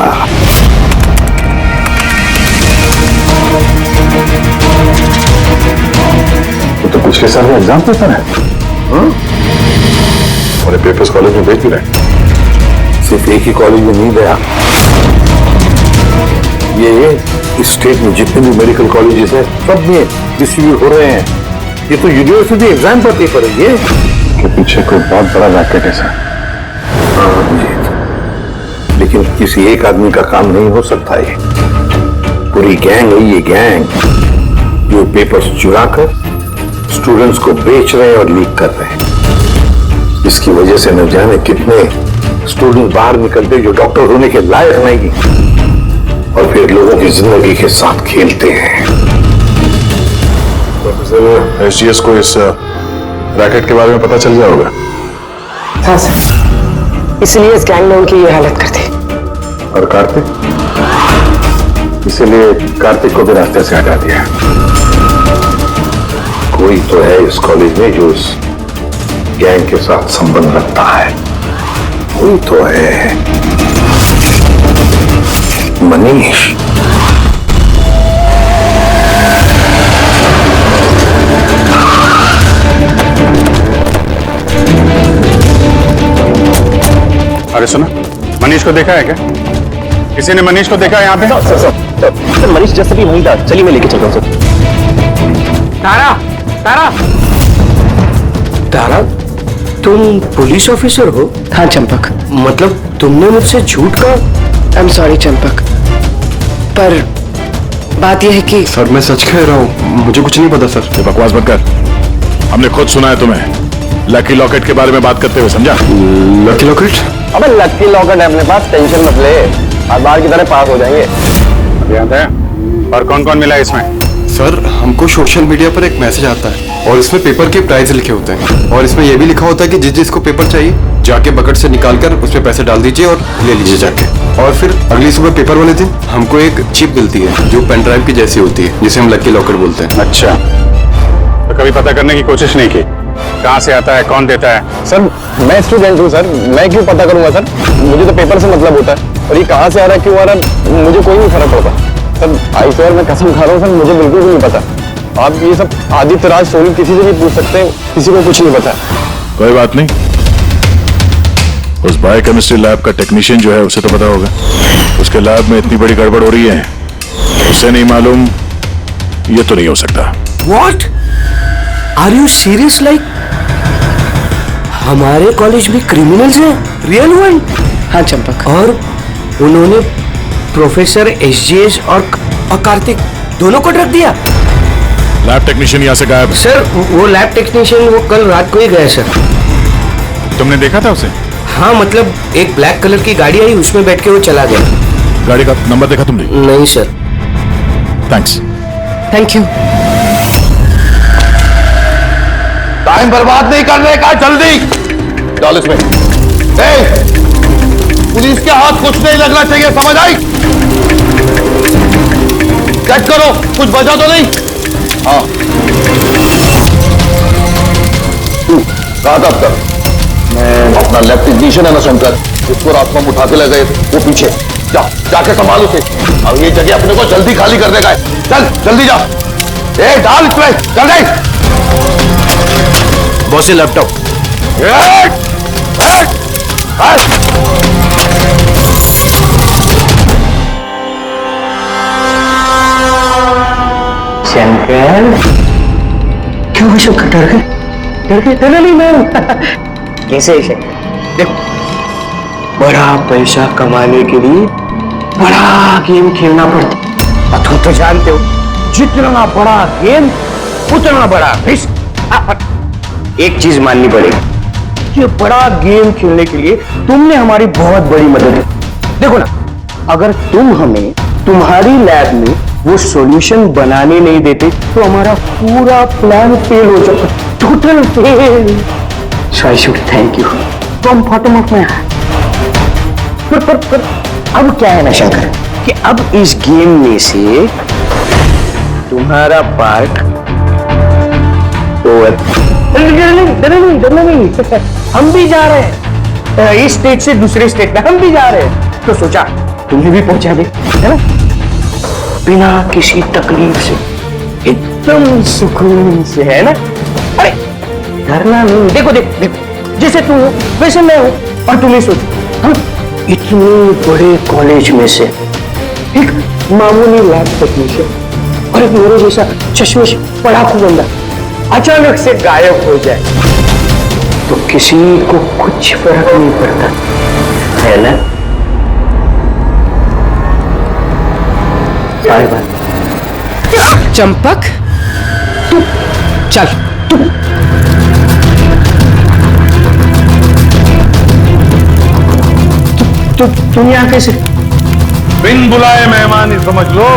तो पिछले साल का एग्जाम पेपर है। और पेपर्स कॉलेज में भेज भी रहे। सिर्फ एक ही कॉलेज में नहीं गया, ये स्टेट में जितने भी मेडिकल कॉलेजेस हैं सब में डिस्ट्रीब्यूट हो रहे हैं। ये तो यूनिवर्सिटी एग्जाम का पेपर है। ये के पीछे कोई बहुत बड़ा रैकेट है सर। हाँ जी, लेकिन किसी एक आदमी का काम नहीं हो सकता ये। पूरी गैंग है ये गैंग, जो पेपर्स चुरा कर स्टूडेंट्स को बेच रहे हैं और लीक कर रहे हैं। इसकी वजह से न जाने कितने स्टूडेंट बाहर निकलते जो डॉक्टर होने के लायक नहीं, और फिर लोगों की जिंदगी के साथ खेलते हैं। प्रोफेसर एसजीएस को इस रैकेट के बारे में पता चल गया होगा। हाँ सर, इसलिए इस गैंग ने उनकी ये हालत कर दी। और कार्तिक, इसीलिए कार्तिक को भी रास्ते से हटा दिया। कोई तो है इस कॉलेज में जो इस गैंग के साथ संबंध रखता है, कोई तो है। मनीष। अरे सुनो, मनीष को देखा है क्या? किसी ने मनीष को देखा है यहाँ पे? सर मनीष जैसे भी वहीं था, चलिए मैं लेके चल रहा हूँ सर। तारा, तारा, तारा, तुम पुलिस ऑफिसर हो? हाँ चंपक। मतलब तुमने मुझसे झूठ कहा? आई एम सॉरी चंपक, पर बात यह है कि सर मैं सच कह रहा हूँ, मुझे कुछ नहीं पता सर। ये बकवास मत कर, हमने खुद सुना है तुम्हें लकी लॉकेट के बारे में बात करते हुए, समझा? Lucky locket? अबे लकी लॉकेट है अपने पास, टेंशन मत ले, हर बार की तरह पास हो जाएंगे। याद है? और कौन कौन मिला इसमें? सर हमको सोशल मीडिया पर एक मैसेज आता है और इसमें पेपर के प्राइस लिखे होते हैं, और इसमें यह भी लिखा होता है कि जिस जिसको पेपर चाहिए जाके बकेट से निकालकर उसमें पैसे डाल दीजिए और ले लीजिए जाके। और फिर अगली सुबह पेपर वाले दिन हमको एक चिप मिलती है जो पेन ड्राइव की जैसी होती है, जिसे हम लकी लॉकेट बोलते हैं। अच्छा, तो कभी पता करने की कोशिश नहीं की कहाँ से आता है, कौन देता है? सर मैं स्टूडेंट हूँ सर, मैं क्यों पता करूंगा सर? मुझे तो पेपर से मतलब होता है, और ये कहाँ से आ रहा है, क्यों आ रहा है, मुझे कोई नहीं फर्क पड़ता सर। आई सर मैं कसम खा रहा हूँ सर, मुझे बिल्कुल भी नहीं पता। आप ये सब आदित्य राज सोनी किसी से भी पूछ सकते हैं, किसी को कुछ नहीं पता। कोई बात नहीं, उस बायोकेमिस्ट्री लैब का टेक्नीशियन जो है उसे तो पता होगा। उसके लैब में इतनी बड़ी गड़बड़ हो रही है, उसे नहीं मालूम, ये तो नहीं हो सकता। What are you serious? Like हमारे कॉलेज में क्रिमिनल्स हैं, रियल वन? हाँ चंपक। और उन्होंने प्रोफेसर एसजीएस और कार्तिक दोनों को ड्रग दिया? लैब टेक्नीशियन यहाँ से गायब है। सर वो लैब टेक्नीशियन वो कल रात को ही गया सर। तुमने देखा था उसे? हाँ मतलब एक ब्लैक कलर की गाड़ी आई, उसमें बैठ के वो चला गया। गाड़ी का नंबर देखा तुमने? नहीं sir. Thanks. Thank you. Time बर्बाद नहीं करने का, जल्दी डाल इसमें। पुलिस के हाथ कुछ नहीं लगना चाहिए, समझ आई? चेक करो कुछ बचा तो नहीं। हाँ कहा था अब तक? मैं अपना लैब टेक्नीशियन है ना शंकर, उसको रात में उठा के ले गए, वो पीछे जाके संभाल उसे। अब ये जगह अपने को जल्दी खाली करने का है, चल जल्दी जा। डाल इसमें जल्दी। बॉस ये लैपटॉप। शंकर क्यों हुआ शंकर? डर गए? डर नहीं मैं कैसे शंकर? देखो, बड़ा पैसा कमाने के लिए बड़ा गेम खेलना पड़ता, तुम तो जानते हो जितना बड़ा गेम उतना बड़ा रिस्क। एक चीज माननी पड़ेगी, ये बड़ा गेम खेलने के लिए तुमने हमारी बहुत बड़ी मदद की। देखो ना, अगर तुम हमें तुम्हारी लैब में वो सॉल्यूशन बनाने नहीं देते तो हमारा पूरा प्लान फेल हो जाता, total fail. So I should thank you from bottom of my heart. पर अब क्या है ना शंकर, कि अब इस गेम में से तुम्हारा पार्ट ओवर। डरना नहीं, हम भी जा रहे हैं इस स्टेट से दूसरे स्टेट में, हम भी जा रहे हैं, तो सोचा तुम्हें भी पहुंचा दे, है ना, बिना किसी तकलीफ से, एकदम सुकून से, है ना। अरे डरना नहीं, देखो देखो जैसे तू हो वैसे मैं हूं, और तुम्हें सोचो हम इतने बड़े कॉलेज में से एक मामूली लैब टेक्नीशियन और एक मेरे जैसा चश्मे पढ़ाकू बंदा अचानक से गायब हो जाए तो किसी को कुछ फर्क नहीं पड़ता, है ना? पाएगा। चंपक चल। तुम यहाँ कैसे? बिन बुलाए मेहमान ही समझ लो।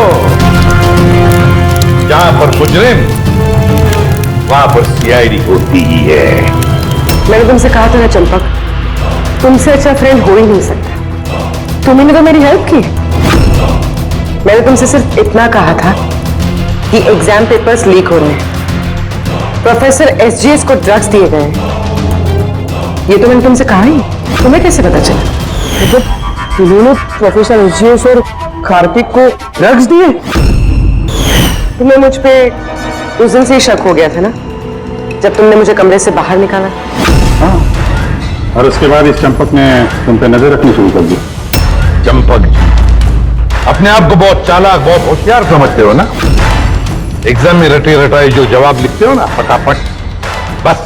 जहां पर मुजरिम वहां पर सीआईडी होती ही है। मैंने तुमसे कहा था ना चंपक, तुमसे अच्छा फ्रेंड हो ही नहीं सकता। तुमने तो मेरी हेल्प की। मैंने तुमसे सिर्फ इतना कहा था कि एग्जाम पेपर्स लीक हो रहे हैं, प्रोफेसर एसजीएस को ड्रग्स दिए गए हैं। ये तो मैंने तुमसे कहा ही। तुम्हें कैसे पता चला? मतलब उन्होंने प्रोफेसर एसजीएस और कार्तिक को ड्रग्स दिए? तुम्हें मुझ पे उस दिन से ही शक हो गया था ना, जब तुमने मुझे कमरे से बाहर निकाला। हाँ, और उसके बाद इस चंपक ने तुम पे नजर रखनी शुरू कर दी। चंपक अपने आप को बहुत चालाक, बहुत होशियार समझते हो ना। एग्जाम में रटे रटाए जो जवाब लिखते हो ना फटाफट, बस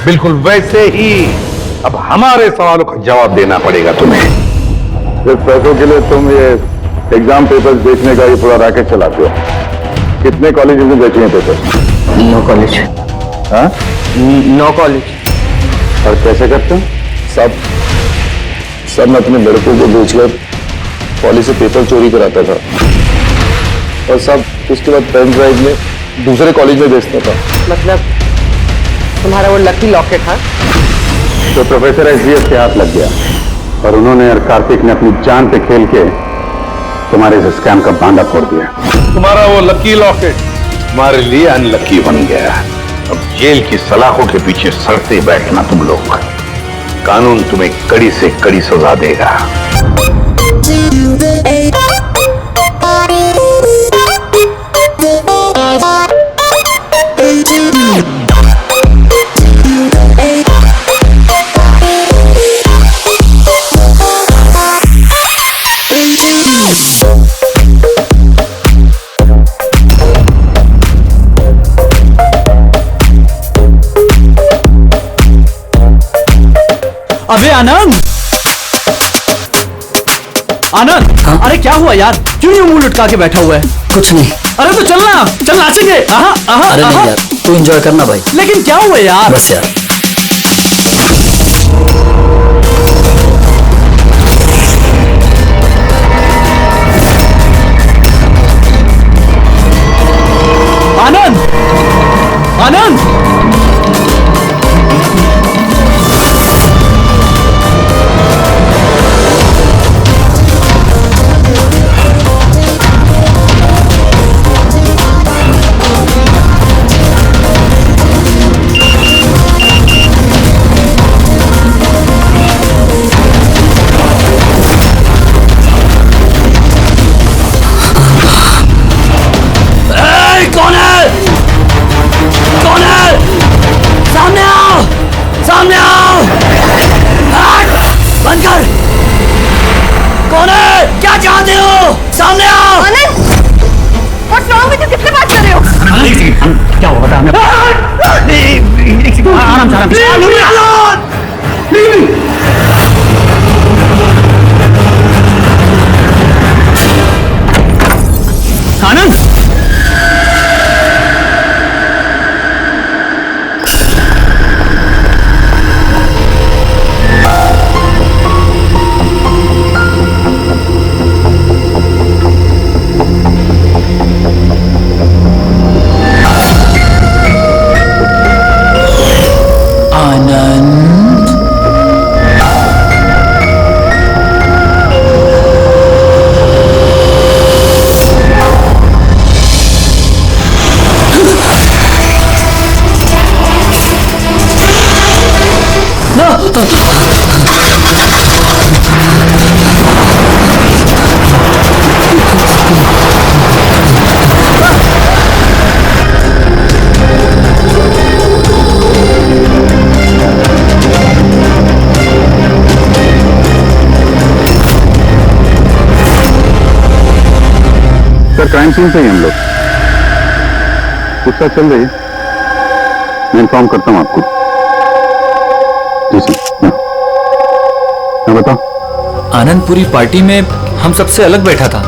बिल्कुल वैसे ही अब हमारे सवालों का जवाब देना पड़ेगा तुम्हें। जिस पैसों के लिए तुम ये एग्जाम पेपर्स बेचने का ये पूरा रैकेट चलाते हो, कितने कॉलेजेस में बेचे हैं पेपर? 9 कॉलेज। हाँ, 9 कॉलेज। और कैसे करते हैं? सब मैं अपने लड़कों को बेचकर कॉलेज से पेपर चोरी कराता था और सब उसके बाद पेन ड्राइव में दूसरे कॉलेज में बेचता था। मतलब तुम्हारा वो लकी लॉकेट था तो प्रोफेसर एसजीएस के हाथ लग गया और उन्होंने और कार्तिक ने अपनी जान पे खेल के तुम्हारे इस स्कैम का बांधा फोड़ दिया। तुम्हारा वो लकी लॉकेट तुम्हारे लिए अनलकी बन गया। अब जेल की सलाखों के पीछे सड़ते बैठना तुम लोग। कानून तुम्हें कड़ी से कड़ी सजा देगा। अबे आनंद, आनंद, अरे क्या हुआ यार? क्यों यूं मुंह लटका के बैठा हुआ है? कुछ नहीं। अरे तो चलना, चल नाचेंगे। अरे नहीं यार, तू एंजॉय करना भाई। लेकिन क्या हुआ यार? बस यार। आनंद, आनंद, कौन है? कौन है? सामने आओ, सामने आओ। बंद कर। कौन है? क्या चाहते हो? सामने आओ। What's wrong with you? किससे बात कर रहे हो? क्या हुआ बता हमें? आराम से, आराम से। आनंद, सर क्राइम सीन पे ही हम लोग पूछताछ चल रही है। मैं इन्फॉर्म करता हूँ आपको। जी सर। हाँ बताओ। आनंद पूरी पार्टी में हम सबसे अलग बैठा था।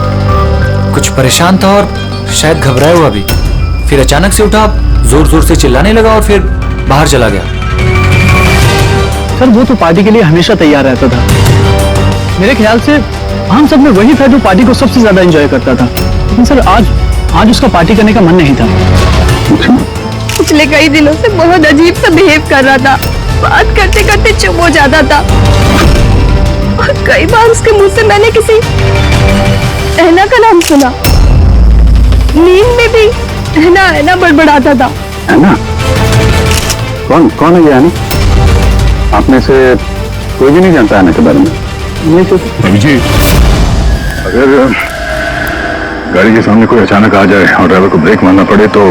कुछ परेशान था और शायद घबराया हुआ भी। फिर अचानक से उठा, जोर जोर से चिल्लाने लगा और फिर बाहर चला गया। सर वो तो पार्टी के लिए हमेशा तैयार रहता था। मेरे ख्याल से हम सब में वही था जो पार्टी को सबसे ज्यादा एंजॉय करता था। लेकिन सर आज उसका पार्टी करने का मन नहीं था। पिछले कई दिनों से बहुत अजीब सा बिहेव कर रहा था। बात करते करते चुप हो जाता था और कई बार उसके मुंह से मैंने किसी ऐना का नाम सुना। नींद में भी ऐना ऐना बड़बड़ाता था। ऐना? कौन है ये ऐना? आप में से कोई भी नहीं जानता ऐना के बारे में? नहीं तो रवि जी, अगर गाड़ी के सामने कोई अचानक आ जाए और ड्राइवर को ब्रेक मारना पड़े तो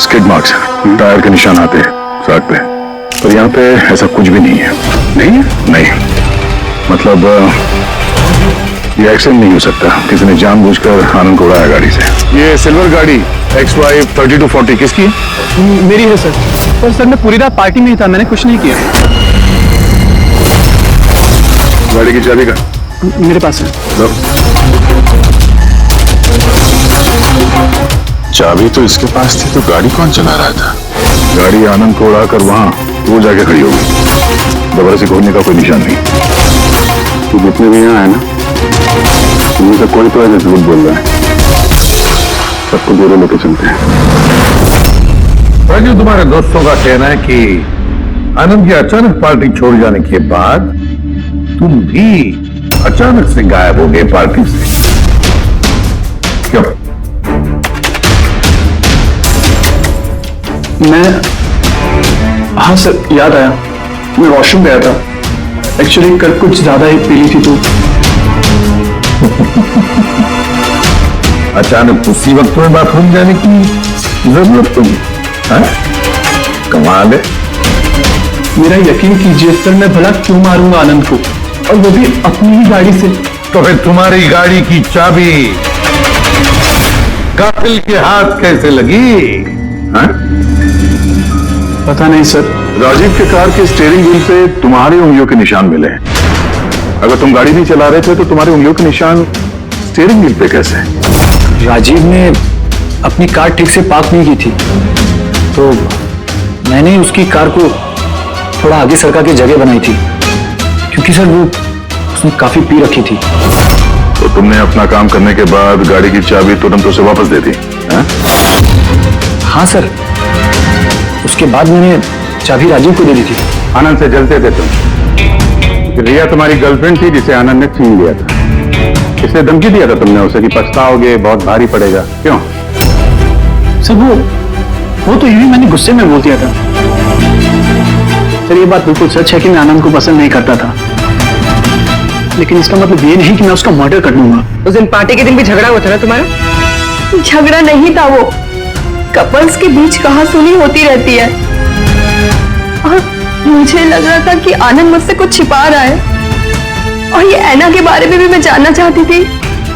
स्किड मार्क्स, टायर के निशान आते हैं सड़क पे, पर यहाँ पे ऐसा कुछ भी नहीं है। नहीं है? नहीं, मतलब ये एक्सीडेंट नहीं हो सकता। किसी ने जानबूझकर आनंद को उड़ाया गाड़ी से। ये सिल्वर गाड़ी XY 3240 किसकी है? मेरी है सर। पर सर मैं पूरी रात पार्टी में ही था, मैंने कुछ नहीं किया। गाड़ी की चाबी का? मेरे पास है। लो। चाबी तो इसके पास थी, तो गाड़ी कौन चला रहा था? गाड़ी आनंद को उड़ाकर वहां वो जाके खड़ी होगी। दोबारा से खोलने का कोई निशान नहीं। तू जितने भी यहाँ है ना, उनमें से कोई तो ऐसे झूठ बोल रहा है। सबको दोनों लोकेशन पे है। राजू, तुम्हारे दोस्तों का कहना है कि आनंद की अचानक पार्टी छोड़ जाने के बाद तुम भी अचानक से गायब हो गए पार्टी से। क्यों? हाँ सर, याद आया। मैं वॉशरूम गया था। एक्चुअली कल कुछ ज्यादा ही पी ली थी तो। अचानक उसी वक्त में बाथरूम जाने की जरूरत पड़ी? कमाल है। मेरा यकीन कीजिए सर, मैं भला क्यों मारूंगा आनंद को, और वो भी अपनी ही गाड़ी से। तो फिर तुम्हारी गाड़ी की चाबी कातिल के हाथ कैसे लगी? पता नहीं सर। राजीव के कार के स्टीयरिंग व्हील पे तुम्हारी उंगलियों के निशान मिले। अगर तुम गाड़ी नहीं चला रहे थे तो तुम्हारी उंगलियों के निशान स्टीयरिंग व्हील पे कैसे? राजीव ने अपनी कार ठीक से पार्क नहीं की थी, तो मैंने उसकी कार को थोड़ा आगे सरका के जगह बनाई थी, क्योंकि सर वो उसने काफी पी रखी थी। तो तुमने अपना काम करने के बाद गाड़ी की चाबी तुरंत उसे वापस दे दी? हाँ सर, उसके बाद मैंने चाबी राजीव को दे दी थी। आनंद से जलते थे तुम। रिया तुम्हारी गर्लफ्रेंड थी जिसे आनंद ने छीन लिया था। इसलिए धमकी दिया था तुमने उसे कि पछताओगे, बहुत भारी पड़ेगा। क्यों? सर वो तो यूं मैंने गुस्से में बोल दिया था। सर ये बात बिल्कुल सच है कि मैं आनंद को पसंद नहीं करता था, लेकिन इसका मतलब ये नहीं कि मैं उसका मर्डर कर दूंगा। उस दिन पार्टी के दिन भी झगड़ा हुआ था ना तुम्हारा? झगड़ा नहीं था, वो कपल्स के बीच कहासुनी होती रहती है और मुझे लग रहा था कि आनंद मुझसे कुछ छिपा रहा है। और ये ऐना के बारे में भी मैं जानना चाहती थी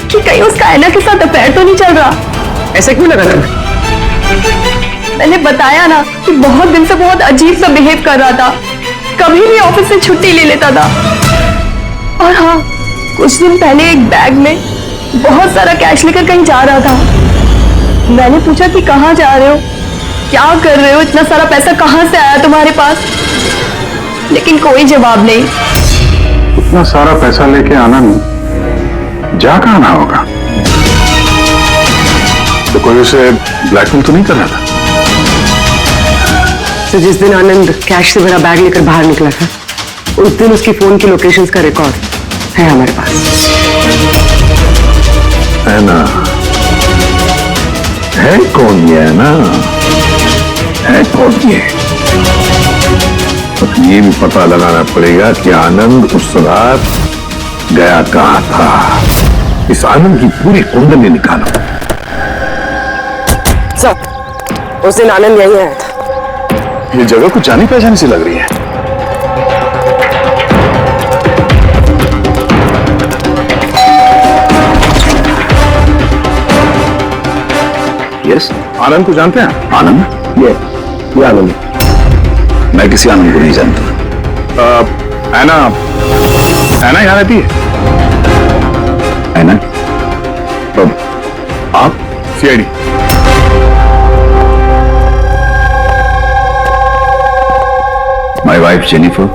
कि कहीं उसका ऐना के साथ अफेयर तो नहीं चल रहा। ऐसा क्यों लगा तुम्हें? मैंने बताया ना कि बहुत दिन से बहुत अजीब सा बिहेव कर रहा था। कभी भी ऑफिस से छुट्टी ले लेता था। और हाँ, कुछ दिन पहले एक बैग में बहुत सारा कैश लेकर कहीं जा रहा था। मैंने पूछा कि कहाँ जा रहे हो, क्या कर रहे हो, इतना सारा पैसा कहाँ से आया तुम्हारे पास? लेकिन कोई जवाब नहीं। इतना सारा पैसा लेके आनंद जा कहाँ ना होगा? तो कोई उसे ब्लैकमेल तो नहीं कर रहा था? तो जिस दिन आनंद कैश से भरा बैग लेकर बाहर निकला था, उस दिन उसकी फोन की लोकेशंस का रिकॉर्ड है हमारे पास। है ना? है कौन ये? है ना? है कौन ये? बस ये भी पता लगाना पड़ेगा कि आनंद उस रात गया कहाँ था। इस आनंद की पूरी कुंडली निकालो। सर, उस दिन आनंद यहीं आया था। ये जगह कुछ जानी पहचानी सी लग रही है। यस, आनंद को जानते हैं? आनंद? ये आनंद। मैं किसी आनंद को नहीं जानता। ऐना यहाँ रहती है? ऐना? आप? CID. My wife Jennifer,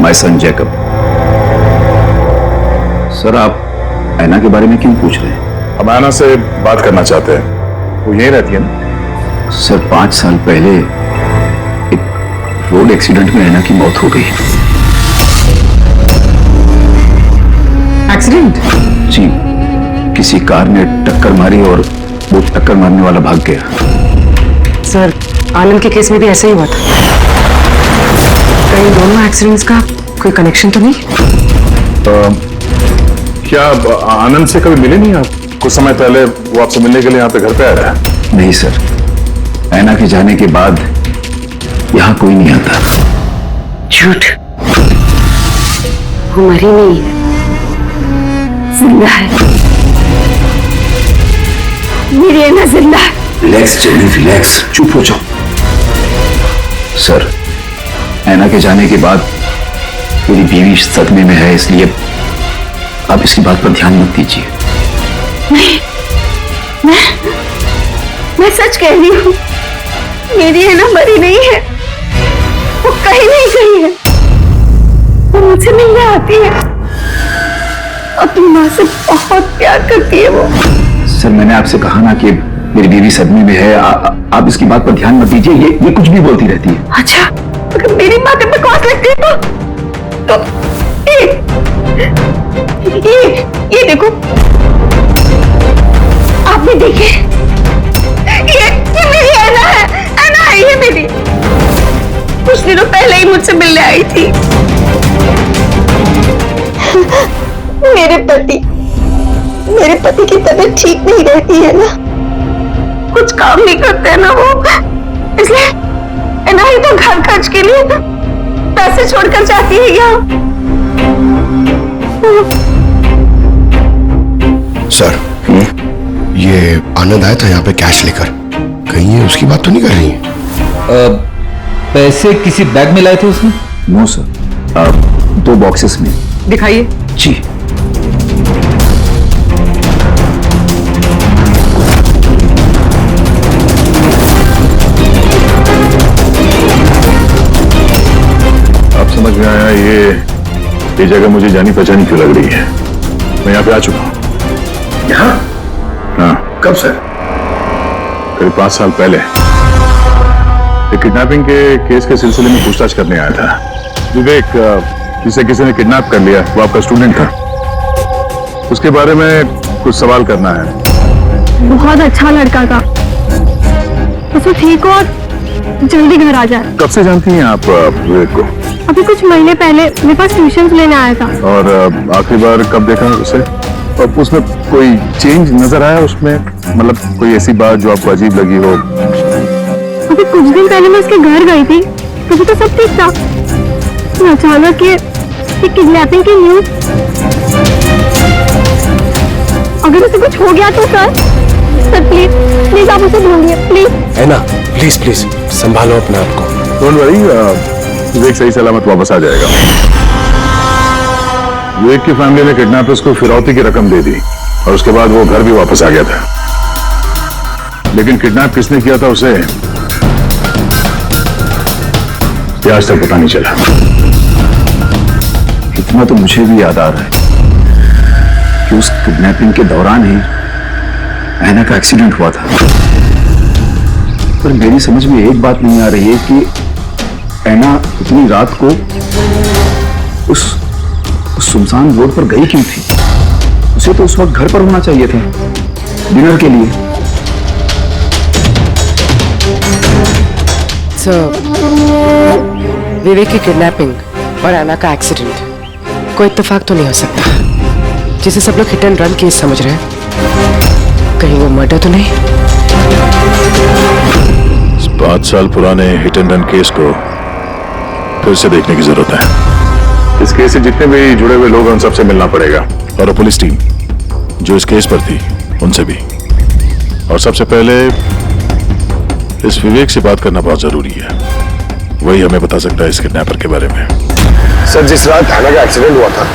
my son Jacob. Sir आप ऐना के बारे में क्यों पूछ रहे हैं? हम ऐना से बात करना चाहते हैं। वो यहीं रहती है ना? सर 5 साल पहले एक रोड एक्सीडेंट में ऐना की मौत हो गई। एक्सीडेंट? जी, किसी कार ने टक्कर मारी और वो टक्कर मारने वाला भाग गया। सर आनंद के केस में भी ऐसा ही हुआ था। कहीं दोनों एक्सीडेंट्स का कोई कनेक्शन तो नहीं? क्या आनंद से कभी मिले नहीं आप? कुछ समय पहले वो आपसे मिलने के लिए यहाँ पे घर पे आया था। नहीं सर, ऐना के जाने के बाद यहाँ कोई नहीं आता। झूठ, वो मरी नहीं है, जिंदा है। मेरी ऐना जिंदा है। रिलैक्स जेनी, रिलैक्स, चुप हो जाओ। सर ऐना के जाने के बाद मेरी बीवी सदमे में है, इसलिए आप इसकी बात पर ध्यान मत दीजिए। मैं सच कह रही हूँ, मेरी ऐना मरी नहीं है, वो कहीं नहीं गई है। वो मुझसे मिलने आती है, अपनी माँ से बहुत प्यार करती है वो। सर मैंने आपसे कहा ना कि मेरी बीवी सदमे में है, आप इसकी बात पर ध्यान मत दीजिए। ये कुछ भी बोलती रहती है। अच्छा, अगर मेरी माँ पे बकवास लगती है तो ये देखो, आपने देखे, ये मेरी ऐना है, ऐना है ये मेरी। कुछ दिनों पहले ही मुझसे मिलने आई थी। मेरे पति की तबीयत ठीक नहीं रहती है ना, कुछ काम नहीं करते हैं ना वो, इसलिए ऐना ही तो घर खर्च के लिए पैसे छोड़कर जाती है यहाँ। सर ये आनंद आया था यहाँ पे कैश लेकर, कहीं ये उसकी बात तो नहीं कर रही है? पैसे किसी बैग में लाए थे उसने? नो सर, 2 बॉक्सेस में। दिखाइए। जी। अब समझ में आया ये जगह मुझे जानी पहचानी क्यों लग रही है। मैं यहाँ पे आ चुका हूँ। यहाँ? हाँ। कब सर? करीब 5 साल पहले एक किडनैपिंग के केस के सिलसिले में पूछताछ करने आया था। विवेक, जिसे किसी ने किडनैप कर लिया, वो आपका स्टूडेंट था। उसके बारे में कुछ सवाल करना है। बहुत अच्छा लड़का था, उसे ठीक हो और जल्दी घर आ जाए। कब से जानती हैं आप विवेक को? अभी कुछ महीने पहले मेरे पास ट्यूशन लेने आया था। और आखिरी बार कब देखा उसे? और उसमें कोई चेंज नजर आया उसमें? मतलब कोई ऐसी बात जो आपको अजीब लगी हो? अभी कुछ दिन पहले मैं उसके घर गई थी, तभी तो सब ठीक था। अचानक ये किडनैपिंग की न्यूज। अगर उसे कुछ हो गया तो सर प्लीज आप उसे ढूंढिए प्लीज। है ना, प्लीज संभालो अपने आप को। डोंट वरी, विवेक सही सलामत वापस आ जाएगा। विवेक की फैमिली ने किडनैपर्स को फिरौती की रकम दे दी और उसके बाद वो घर भी वापस आ गया था। लेकिन किडनैप किसने किया था उसे आज तक पता नहीं चला। इतना तो मुझे भी याद आ रहा है कि उस किडनैपिंग के दौरान ही ऐना का एक्सीडेंट हुआ था। पर मेरी समझ में एक बात नहीं आ रही है कि ऐना इतनी रात को उस सुनसान रोड पर गई क्यों थी? उसे तो उस वक्त घर पर होना चाहिए था, डिनर के लिए। विवेक की किडनैपिंग और ऐना का एक्सीडेंट कोई इत्तेफाक तो नहीं हो सकता, जिसे सब लोग हिट एंड रन केस समझ रहे हैं। कहीं वो मर्डर तो नहीं? इस 5 साल पुराने हिट एंड रन केस को फिर से देखने की जरूरत है। इस केस से जितने भी जुड़े हुए लोग हैं उन सबसे मिलना पड़ेगा, और पुलिस टीम जो इस केस पर थी उनसे भी। और सबसे पहले इस विवेक से बात करना बहुत जरूरी है, वही हमें बता सकता है इस किडनैपर के बारे में। सर जिस रात ऐना का एक्सीडेंट हुआ था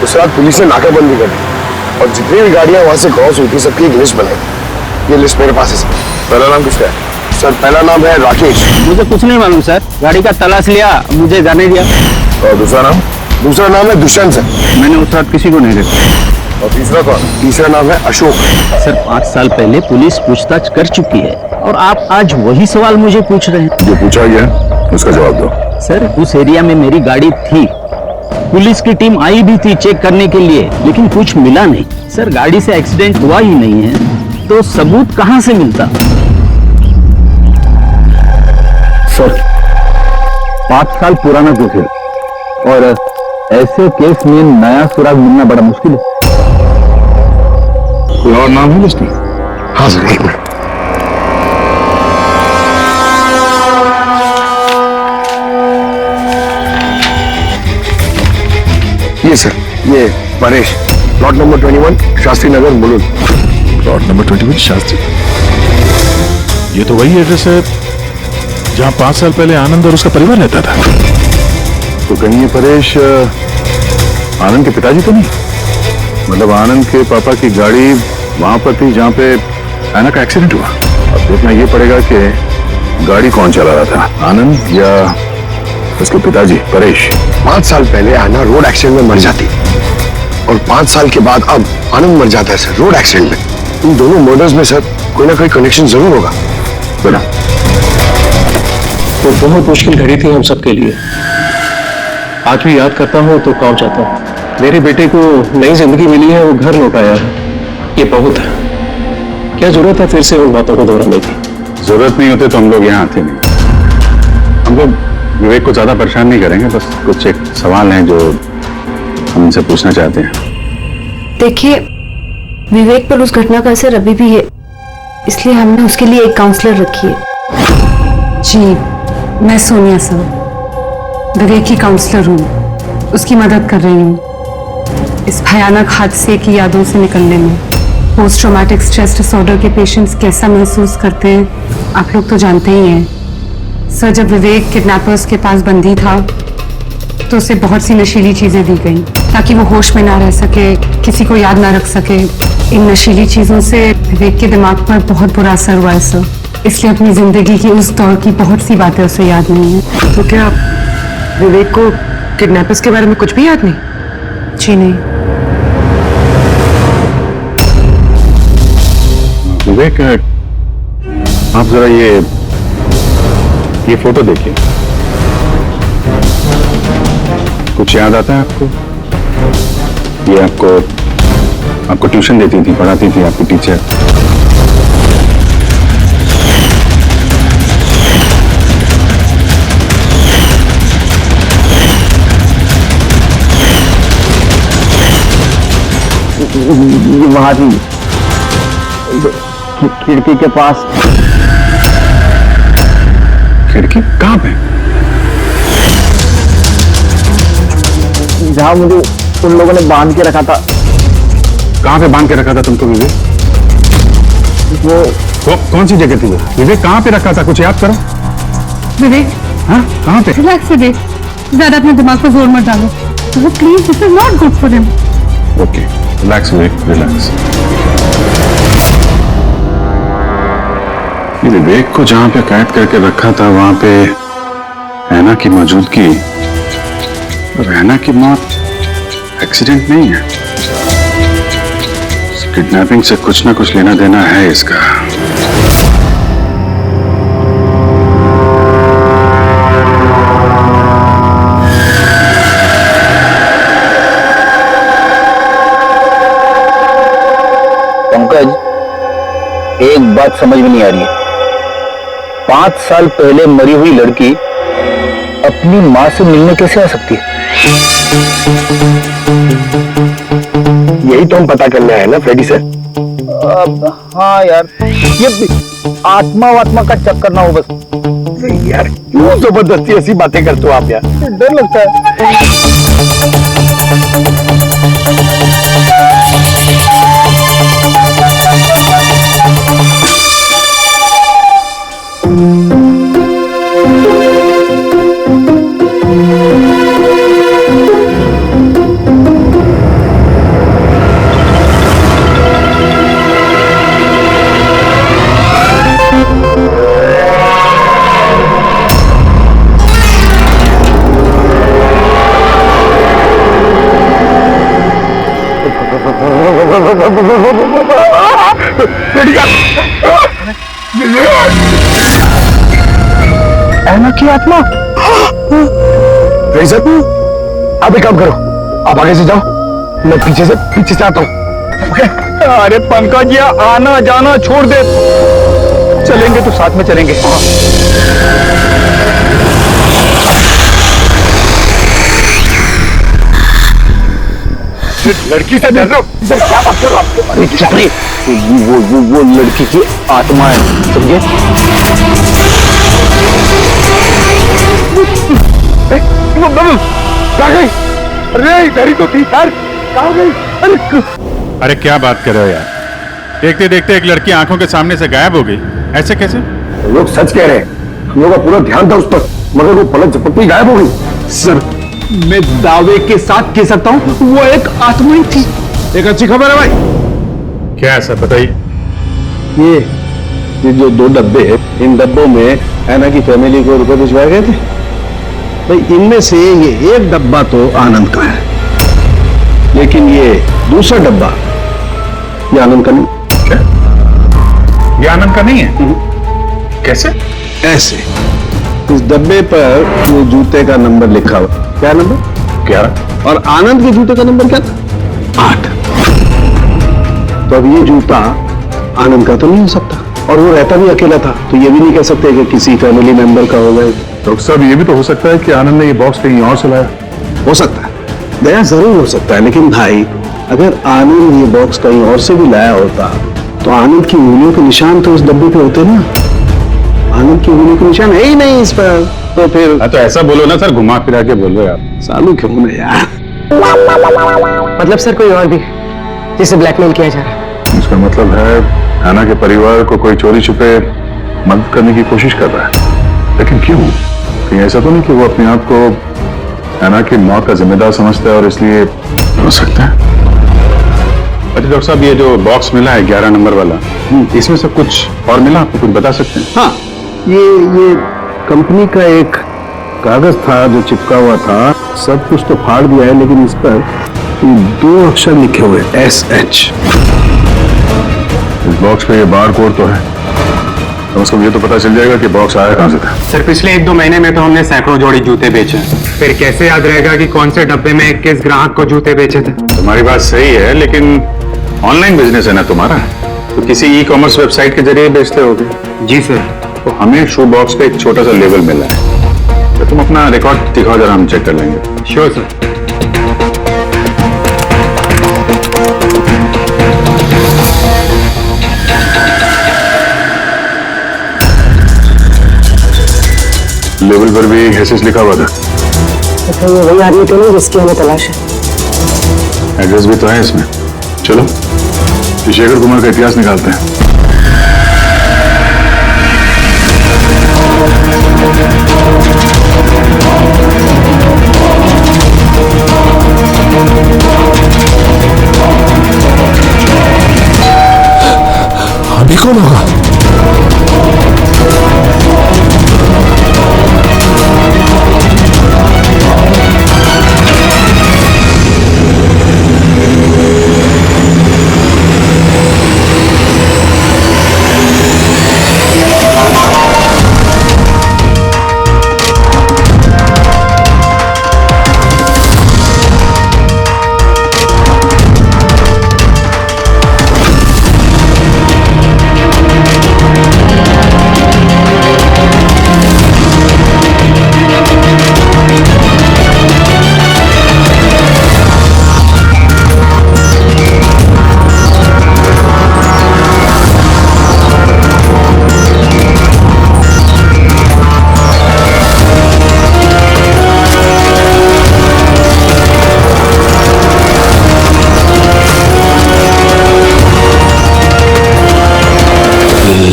उस रात पुलिस ने नाकाबंदी कर दी और जितनी भी गाड़ियां वहां से क्रॉस हुई थी सबकी एक लिस्ट बनाई। ये लिस्ट मेरे पास है सर। पहला नाम किसका है? सर पहला नाम है राकेश। मुझे कुछ नहीं मालूम सर, गाड़ी का तलाश लिया, मुझे जाने दिया। और दूसरा नाम? दूसरा नाम है दुष्यंत सर। मैंने उस रात किसी को नहीं देखा। और तीसरा कौन? तीसरा नाम है अशोक। सर 5 साल पहले पुलिस पूछताछ कर चुकी है और आप आज वही सवाल मुझे पूछ रहे हैं। जो पूछा गया उसका जवाब दो। सर उस एरिया में मेरी गाड़ी थी, पुलिस की टीम आई भी थी चेक करने के लिए, लेकिन कुछ मिला नहीं। सर गाड़ी से एक्सीडेंट हुआ ही नहीं है तो सबूत कहां से मिलता? सर 5 साल पुराना केस है और ऐसे केस में नया सुराग मिलना बड़ा मुश्किल है। कोई और नाम है लिस्ट में? हाँ सर, एक मिनट। ये सर, ये Paresh, plot number 21 Shastri Nagar Mulund. Plot number 21 Shastri. ये तो वही एड्रेस है जहां 5 साल पहले आनंद और उसका परिवार रहता था। तो कहीं ये परेश आनंद के पिताजी तो नहीं? मतलब आनंद के पापा की गाड़ी वहां पर थी जहां पे ऐना का एक्सीडेंट हुआ। अब देखना ये पड़ेगा कि गाड़ी कौन चला रहा था, आनंद या उसके पिताजी परेश। 5 साल पहले आना रोड एक्सीडेंट में मर जाती और 5 साल के बाद अब आनंद मर जाता है सर रोड एक्सीडेंट में। इन दोनों मर्डर्स में सर कोई ना कोई कनेक्शन जरूर होगा। बोला तो बहुत मुश्किल घड़ी थी हम सबके लिए। आज भी याद करता हूँ तो कौन चाहता हूँ। मेरे बेटे को नई जिंदगी मिली है, वो घर लौट आया है, ये बहुत है। क्या जरूरत है फिर से उन बातों को दोहराने की? जरूरत नहीं होते तो हम लोग यहाँ आते नहीं। हम लोग विवेक को ज्यादा परेशान नहीं करेंगे, बस कुछ एक सवाल हैं जो हम इनसे पूछना चाहते हैं। देखिए, विवेक पर उस घटना का असर अभी भी है, इसलिए हमने उसके लिए एक काउंसलर रखी है। जी, मैं सोनिया सर, विवेक की काउंसलर हूँ, उसकी मदद कर रही हूँ इस भयानक हादसे की यादों से निकलने में। पोस्ट ट्रॉमेटिक स्ट्रेस डिसऑर्डर के पेशेंट्स कैसा महसूस करते हैं आप लोग तो जानते ही हैं। सर, जब विवेक किडनैपर्स के पास बंदी था तो उसे बहुत सी नशीली चीजें दी गई ताकि वो होश में ना रह सके, किसी को याद ना रख सके। इन नशीली चीजों से विवेक के दिमाग पर बहुत बुरा असर हुआ है सर, इसलिए अपनी जिंदगी की उस दौर की बहुत सी बातें उसे याद नहीं है। तो क्या विवेक को किडनैपर्स के बारे में कुछ भी याद नहीं? जी नहीं। विवेक, आप जरा ये फोटो देखिए, कुछ याद आता है आपको? ये आपको ट्यूशन देती थी, पढ़ाती थी आपकी टीचर। वहां थी खिड़की के पास। खिड़की कहाँ पे? जहां मुझे उन लोगों ने बांध के रखा था। कहाँ पे बांध के रखा था तुमको विवेक? वो कौन सी जगह थी वो? विवेक कहाँ पे रखा था, कुछ याद करो। विवेक, हाँ कहाँ पे? रिलैक्स विवेक, ज्यादा अपने दिमाग पर जोर मत डालो। तो please, this is not good for him. Okay, relax Vivek, relax. Vivek को जहां पे कैद करके रखा था वहां पे ऐना की मौजूदगी और ऐना की मौत एक्सीडेंट नहीं है। किडनैपिंग से कुछ ना कुछ लेना देना है इसका। पंकज, एक बात समझ में नहीं आ रही है। 5 साल पहले मरी हुई लड़की अपनी मां से मिलने कैसे आ सकती है? यही तो हम पता करने आए ना फ्रेडी सर। हाँ यार, ये आत्मा का चक्कर ना हो बस। यार क्यों जबरदस्ती ऐसी बातें करते हो आप यार? डर लगता है। की आत्मा। सर आप एक काम करो, आप आगे से जाओ, मैं पीछे से आता हूँ। अरे पंकज, ये आना जाना छोड़ दे, चलेंगे तो साथ में चलेंगे। लड़की से डर रहे हो? सर क्या बात कर रहे हो आप? अरे चुप रहिए, वो लड़की की आत्मा है, समझे? कहाँ गई? अरे इधर ही तो थी यार, कहाँ गई? अरे क्या बात कर रहे हो यार, देखते देखते एक लड़की आंखों के सामने से गायब हो गई, ऐसे कैसे? लोग सच कह रहे हैं, हम लोगों का पूरा ध्यान था उस पर, मगर वो पलक झपकते ही गायब हो गई। सर मैं दावे के साथ कह सकता हूँ वो एक आत्मा ही थी। एक अच्छी खबर है भाई। क्या है सर, बताइए। ये जो 2 डब्बे हैं, इन डब्बों में ऐना की फैमिली को रुपए भिजवाए गए थे भाई। इनमें से ये एक डब्बा तो आनंद का है, लेकिन ये दूसरा डब्बा ये आनंद का नहीं। क्या? ये आनंद का नहीं है? कैसे? ऐसे इस डब्बे पर ये जूते का नंबर लिखा हुआ। क्या नंबर? 11। और आनंद के जूते का नंबर क्या था? 8। तो अब ये जूता आनंद का तो नहीं हो सकता, और वो रहता भी अकेला था, तो ये भी नहीं कह सकते कि किसी फैमिली मेंबर का होगा। डॉक्टर साहब, ये भी तो हो सकता है कि आनंद ने ये बॉक्स कहीं और से लाया। हो सकता है, दया जरूर हो सकता है, लेकिन भाई अगर आनंद ये बॉक्स कहीं और से भी लाया होता तो आनंद की उंगलियों के निशान तो उस डब्बे पे होते ना। आनंद की उंगलियों के निशान है ही नहीं इस पर, तो फिर तो ऐसा बोलो ना सर, घुमा फिरा के बोलो यार। सालू क्यों ना यार। मतलब सर कोई और भी जिसे ब्लैकमेल किया जा रहा है? इसका मतलब है ऐना के परिवार को कोई चोरी छुपे मदद करने की कोशिश कर रहा है, लेकिन क्यों? कहीं ऐसा तो नहीं कि वो अपने आप को ऐना की मौत का जिम्मेदार समझता है और इसलिए? हो सकता है। अच्छा डॉक्टर साहब, ये जो बॉक्स मिला है 11 नंबर वाला, इसमें से कुछ और मिला? आपको कुछ बता सकते हैं? हाँ, ये कंपनी का एक कागज था जो चिपका हुआ था। सब कुछ तो फाड़ दिया है, लेकिन इस पर 2 अक्षर लिखे हुए SH। इस बॉक्स पे ये बार कोड तो है, तो उसको ये तो पता चल जाएगा कि बॉक्स आया कहां से था। सर पिछले 1-2 महीने में तो हमने सैकड़ों जोड़ी जूते बेचे, फिर कैसे याद रहेगा कि कौन से डब्बे में किस ग्राहक को जूते बेचे थे? तुम्हारी बात सही है, लेकिन ऑनलाइन बिजनेस है ना तुम्हारा, तो किसी ई-कॉमर्स वेबसाइट के जरिए बेचते होगे। जी सर। तो हमें शू बॉक्स पे एक छोटा सा लेबल मिला है, तो तुम अपना रिकॉर्ड दिखाओ जरा, हम चेक कर लेंगे। Sure sir. लेबल पर भी एसएस लिखा हुआ था। तो ये वही आदमी तो नहीं जिसकी हमें तलाश है? एड्रेस भी तो है इसमें। चलो शेखर कुमार का इतिहास निकालते हैं। अभी कौन होगा?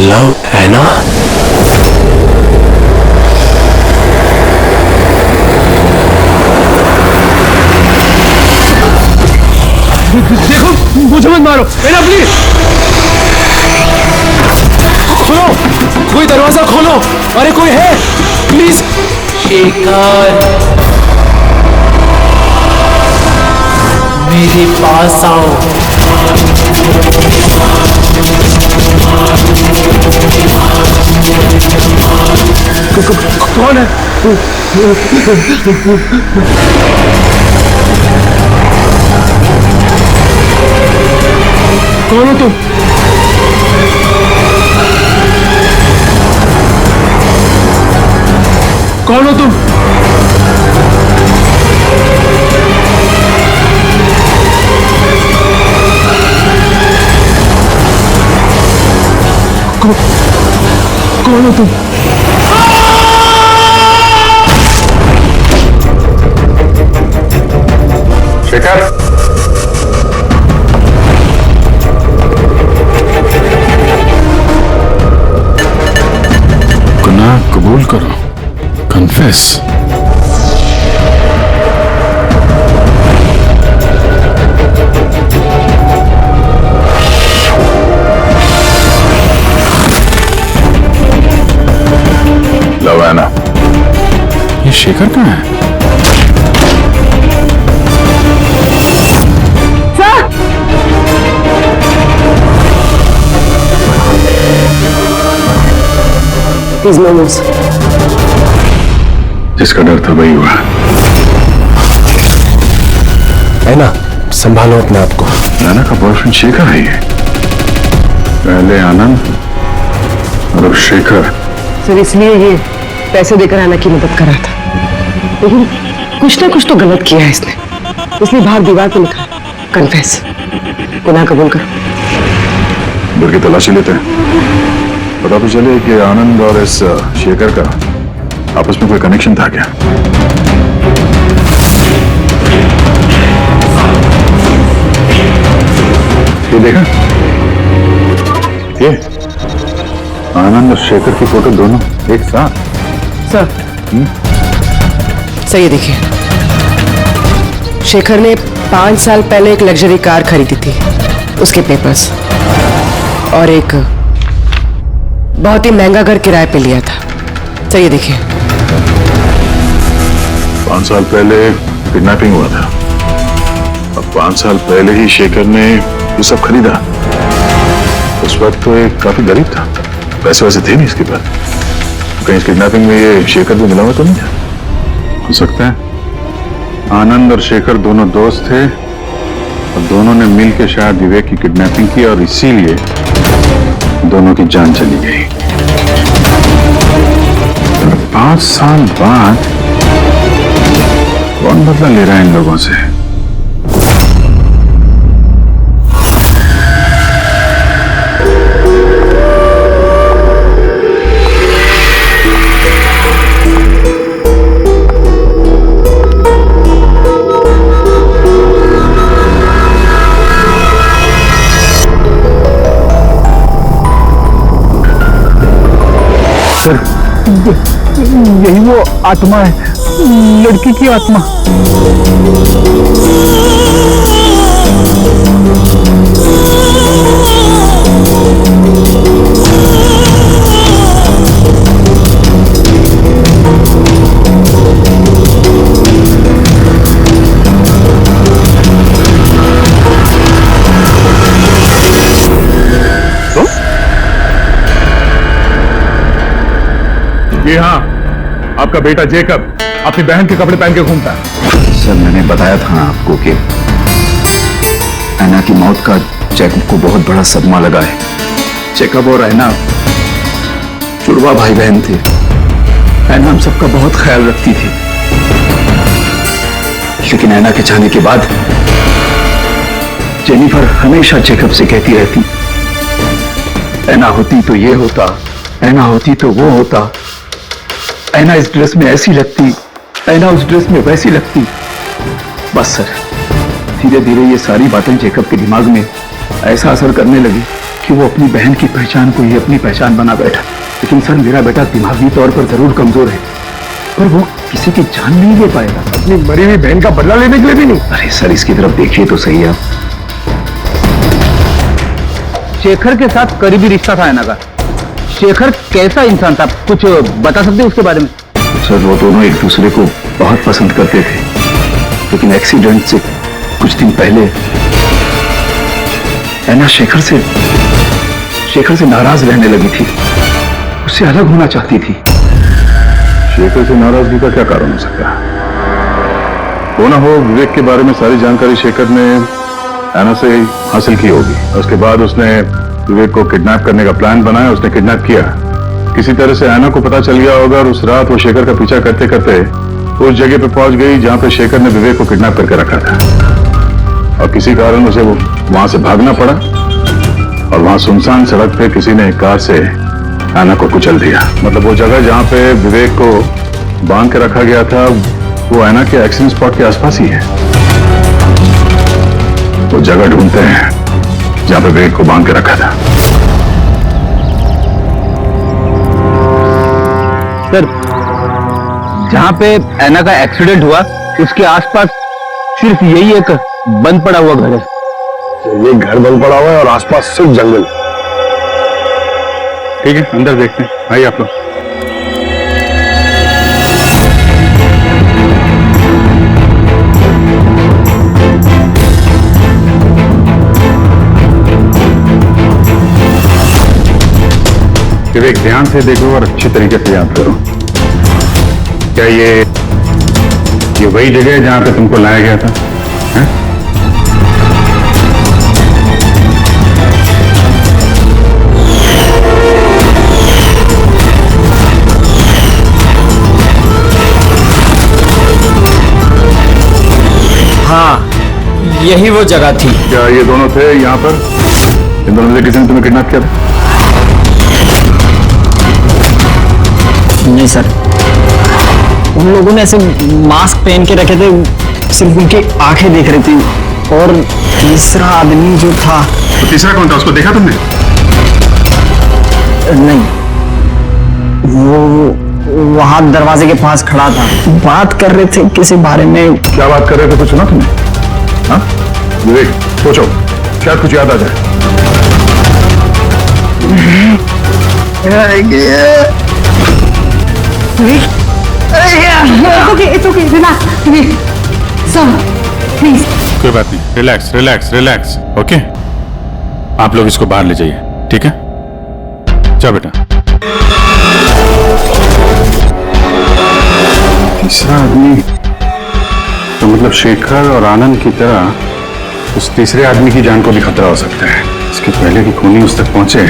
लव ऐना? देखो मुझे मत मारो, ऐना प्लीज खोलो, कोई दरवाजा खोलो। अरे कोई है प्लीज। शेखर मेरे पास आओ। कौन है? कौन हो तुम? कौन हो तुम? कौन हो तुम? शेखर, गुनाह कबूल करो, कन्फेस। लवाना, ये शेखर कहाँ है? Please, no news. जिसका डर था वही हुआ। है ना, संभालो अपने आप को। नाना का बॉयफ्रेंड शेखर है ये। पहले आनंद और अब शेखर। सर इसलिए ये पैसे देकर आना की मदद कर रहा था, लेकिन कुछ ना कुछ तो गलत किया है इसने, इसलिए बाहर दीवार पर लिखा कन्फेस, गुनाह कबूल करो। डर की तलाशी लेते हैं। पता तो चले कि आनंद और इस शेखर का आपस में कोई कनेक्शन था क्या? ये देखा, ये आनंद और शेखर की फोटो दोनों एक साथ। सर सर ये देखिए, शेखर ने 5 साल पहले एक लग्जरी कार खरीदी थी, उसके पेपर्स, और एक बहुत ही महंगा घर किराए पे लिया था। सर ये देखिए, 5 साल पहले किडनैपिंग हुआ था। अब 5 साल पहले ही शेखर ने ये सब खरीदा। उस वक्त तो ये काफी गरीब था, पैसे वैसे थे नहीं इसके पास। कहीं इस किडनैपिंग में ये शेखर भी मिला हुआ तो नहीं था? हो सकता है आनंद और शेखर दोनों दोस्त थे और दोनों ने मिलकर शायद विवेक की किडनैपिंग की और इसीलिए दोनों की जान चली गई। 5 साल बाद कौन बदला ले रहा है इन लोगों से? यही वो आत्मा है, लड़की की आत्मा। जी हाँ, आपका बेटा जेकब अपनी बहन के कपड़े पहन के घूमता है। सर मैंने बताया था आपको कि ऐना की मौत का जैकब को बहुत बड़ा सदमा लगा है। जैकब और ऐना जुड़वा भाई बहन थे। ऐना हम सबका बहुत ख्याल रखती थी, लेकिन ऐना के जाने के बाद जेनिफर हमेशा जैकब से कहती रहती, ऐना होती तो ये होता, ऐना होती तो वो होता, ऐना इस ड्रेस में ऐसी लगती, ऐना उस ड्रेस में वैसी लगती। बस सर, धीरे धीरे ये सारी बातें जेकब के दिमाग में ऐसा असर करने लगी कि वो अपनी बहन की पहचान को ही अपनी पहचान बना बैठा। लेकिन सर मेरा बेटा दिमागी तौर पर जरूर कमजोर है, पर वो किसी की जान नहीं ले पाएगा। अपनी मरी हुई बहन का बदला लेने के लिए भी नहीं। अरे सर इसकी तरफ देखिए तो सही आप। शेखर के साथ करीबी रिश्ता था ऐना का। शेखर कैसा इंसान था, कुछ बता सकते हैं उसके बारे में? सर वो दोनों एक दूसरे को बहुत पसंद करते थे, लेकिन एक्सीडेंट से कुछ दिन पहले ऐना शेखर से नाराज रहने लगी थी, उससे अलग होना चाहती थी। शेखर से नाराजगी का क्या कारण हो सकता है? वो ना हो विवेक के बारे में सारी जानकारी शेखर ने ऐना से हासिल की होगी। उसके बाद उसने विवेक को किडनैप करने का प्लान बनाया, उसने किडनैप किया। किसी तरह से ऐना को पता चल गया होगा और उस रात वो शेखर का पीछा करते करते उस जगह पे पहुंच गई जहां पे शेखर ने विवेक को किडनैप करके रखा था, और किसी कारण उसे वहां से भागना पड़ा और वहां सुनसान सड़क पे किसी ने एक कार से ऐना को कुचल दिया। मतलब वो जगह जहां पे विवेक को बांध के रखा गया था वो ऐना के एक्सीडेंट स्पॉट के आसपास ही है। वो जगह ढूंढते हैं जहां पे विवेक को बांध के रखा था। सर, जहां पे ऐना का एक्सीडेंट हुआ उसके आसपास सिर्फ यही एक बंद पड़ा हुआ घर है। ये घर बंद पड़ा हुआ है और आसपास सिर्फ जंगल। ठीक है, अंदर देखते हैं। आइए आप लोग। विवेक, ध्यान से देखो और अच्छी तरीके से याद करो। क्या ये वही जगह है जहां पे तुमको लाया गया था? है? हाँ, यही वो जगह थी। क्या ये दोनों थे यहाँ पर? इन दोनों में से किसी ने तुम्हें किडनैप किया था? नहीं सर, उन लोगों ने ऐसे मास्क पहन के रखे थे, सिर्फ उनकी आंखें देख रही थी। और तीसरा आदमी जो था, तो तीसरा कौन था? उसको देखा तुमने? नहीं, वो वहां दरवाजे के पास खड़ा था, बात कर रहे थे किसी बारे में। क्या बात कर रहे थे, कुछ सुना तुमने? हाँ विवेक, सोचो, शायद कुछ याद आ जाए। कोई बात नहीं, रिलैक्स रिलैक्स रिलैक्स। ओके, आप लोग इसको बाहर ले जाइए, ठीक है? चल बेटा। तीसरा आदमी तो मतलब शेखर और आनंद की तरह उस तीसरे आदमी की जान को भी खतरा हो सकता है। इसके पहले कि खूनी उस तक पहुंचे,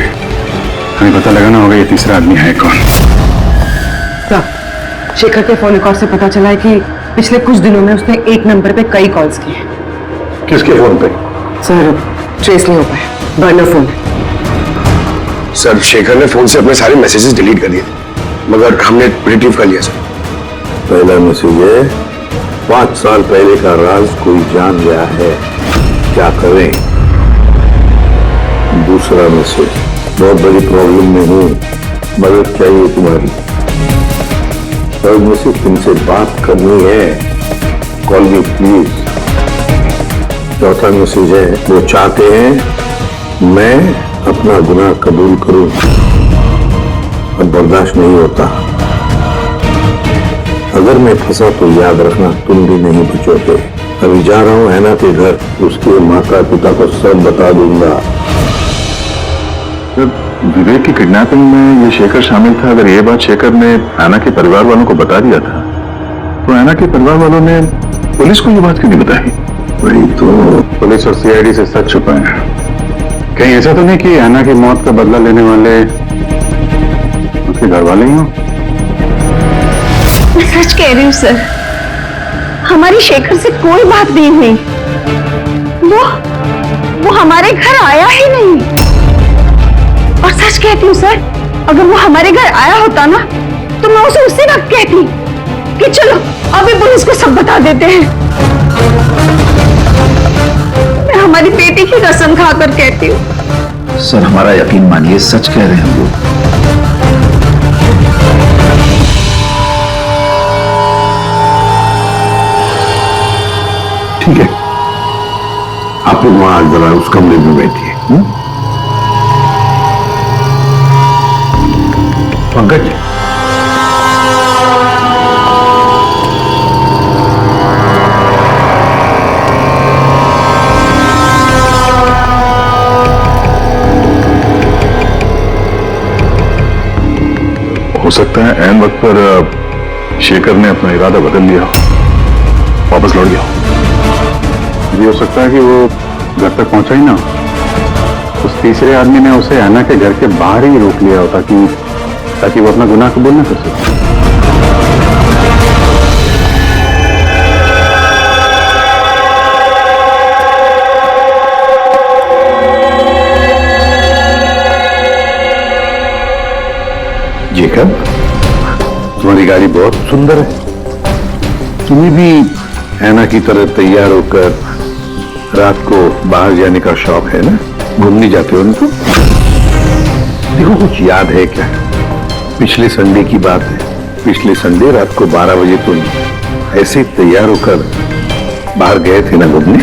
हमें पता लगाना होगा ये तीसरा आदमी है कौन। शेखर के फोन रिकॉर्ड से पता चला है कि पिछले कुछ दिनों में उसने एक नंबर पे कई कॉल्स किए। किसके फोन पे? सर, ट्रेस नहीं हो पाया, बर्नर फोन। सर, शेखर ने फोन से अपने सारे मैसेजेस डिलीट कर दिए, मगर हमने रिट्रीव कर लिया सर। पहला मैसेज है, 5 साल पहले का राज कोई जान गया है, क्या करें? दूसरा मैसेज, बहुत बड़ी प्रॉब्लम में हूँ, मदद चाहिए तुम्हारी। थर्ड मैसेज, तुमसे बात करनी है, कॉल मी प्लीज। चौथा मैसेज है, वो चाहते हैं मैं अपना गुनाह कबूल करूं, अब बर्दाश्त नहीं होता। अगर मैं फंसा तो याद रखना तुम भी नहीं बचोगे। अभी जा रहा हूं ऐना के घर, उसके माता पिता को सब बता दूंगा। विवेक की किडनैपिंग में ये शेखर शामिल था। अगर ये बात शेखर ने ऐना के परिवार वालों को बता दिया था, तो ऐना के परिवार वालों ने पुलिस को ये बात क्यों नहीं बताई? वही तो, पुलिस और सीआईडी से सच छुपाए हैं। कहीं ऐसा तो नहीं कि ऐना की मौत का बदला लेने वाले उसके घर वाले ही हों? मैं सच कह रही हूँ सर, हमारी शेखर से कोई बात नहीं हुई। वो हमारे घर आया ही नहीं। और सच कहती हूँ सर, अगर वो हमारे घर आया होता ना, तो मैं उसे उससे वक्त कहती कि चलो अभी पुलिस को सब बता देते हैं। मैं हमारी बेटी की कसम खाकर कहती हूँ। सर, हमारा यकीन मानिए, सच कह रहे हैं वो। ठीक है, आप लोग वहां जरा उस कमरे में बैठिए। पंकज, हो सकता है ऐन वक्त पर शेखर ने अपना इरादा बदल लिया, वापस लौट गया। ये हो सकता है कि वो घर तक पहुंचा ही ना, उस तीसरे आदमी ने उसे ऐना के घर के बाहर ही रोक लिया हो ताकि वो अपना गुनाह कबूल ना कर सके। जेकब, तुम्हारी गाड़ी बहुत सुंदर है। तुम्हें भी ऐना की तरह तैयार होकर रात को बाहर जाने का शौक है ना? घूमने जाते हो ना तुम? देखो, कुछ याद है क्या? पिछले संडे की बात है। पिछले संडे रात को 12 बजे तुम ऐसे तैयार होकर बाहर गए थे ना घूमने?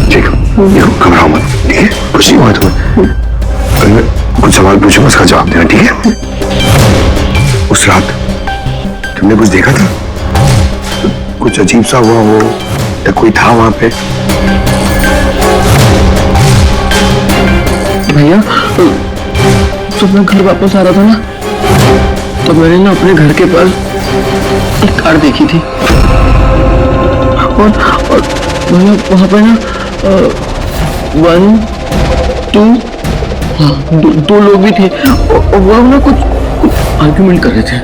देखो घबराओ मत, ठीक है? कुछ नहीं हुआ तुम्हें। कुछ सवाल पूछूंगा, उसका जवाब देना, ठीक है? उस रात तुमने कुछ देखा था? कुछ अजीब सा हुआ हो या कोई था वहां पे? भैया, जब मैं घर वापस आ रहा था ना, तो मैंने ना अपने घर के पास एक कार देखी थी और मैंने वहां पे ना 1 2 दो लोग भी थे और वो ना कुछ आर्ग्यूमेंट कर रहे थे,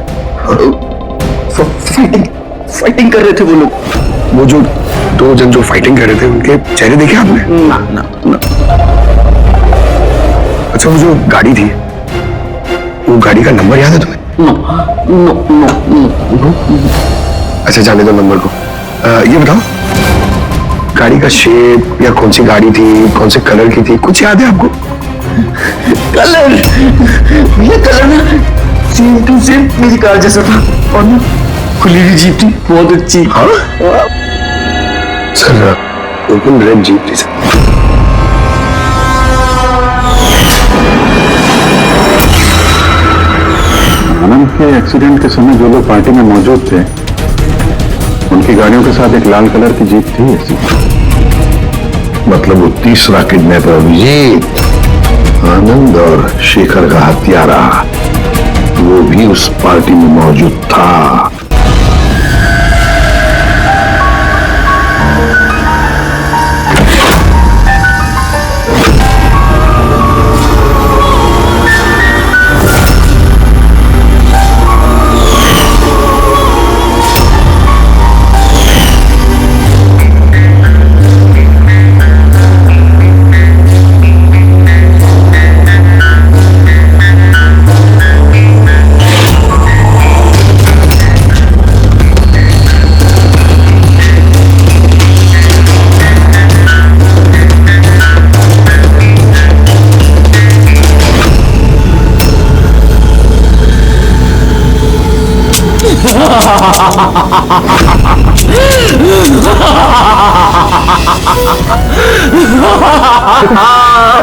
फाइटिंग कर रहे थे वो लोग। वो जो 2 जन जो फाइटिंग कर रहे थे, उनके चेहरे देखे आपने? ना ना ना। अच्छा, वो जो गाड़ी थी, वो गाड़ी का नंबर याद है तुम्हें? No no no no. अच्छा, जाने दो नंबर को। ये बताओ, गाड़ी का शेप या कौन सी गाड़ी थी, कौन से कलर की थी, कुछ याद है आपको? कलर, ये कलर ना सेम टू सेम मेरी कार जैसा था और ना खुली हुई जीप थी, बहुत अच्छी। हाँ? सर, बिल्कुल रेड जीप थी सर। आनंद के एक्सीडेंट के समय जो लोग पार्टी में मौजूद थे, उनकी गाड़ियों के साथ एक लाल कलर की जीप थी ऐसी। मतलब वो तीसरा किडनैपर अभिजीत, आनंद और शेखर का हत्यारा, वो भी उस पार्टी में मौजूद था।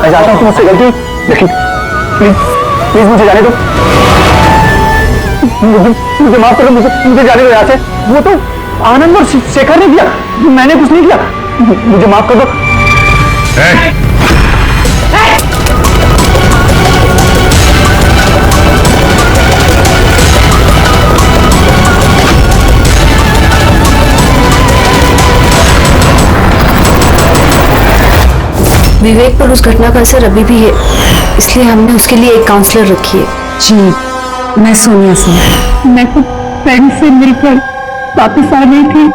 मैं चाहता हूँ कि मुझसे गलती, लेकिन प्लीज प्लीज मुझे जाने दो, मुझे माफ करो, मुझे जाने दो यहाँ से। वो तो आनंद और शेखर ने किया, मैंने कुछ नहीं किया, मुझे माफ कर दो। विवेक पर उस घटना का असर अभी भी है, इसलिए हमने उसके लिए एक काउंसलर रखी है। जी, मैं सोनिया सिंह। मैं कुछ फ्रेंड से मिलकर वापस आ गई थी,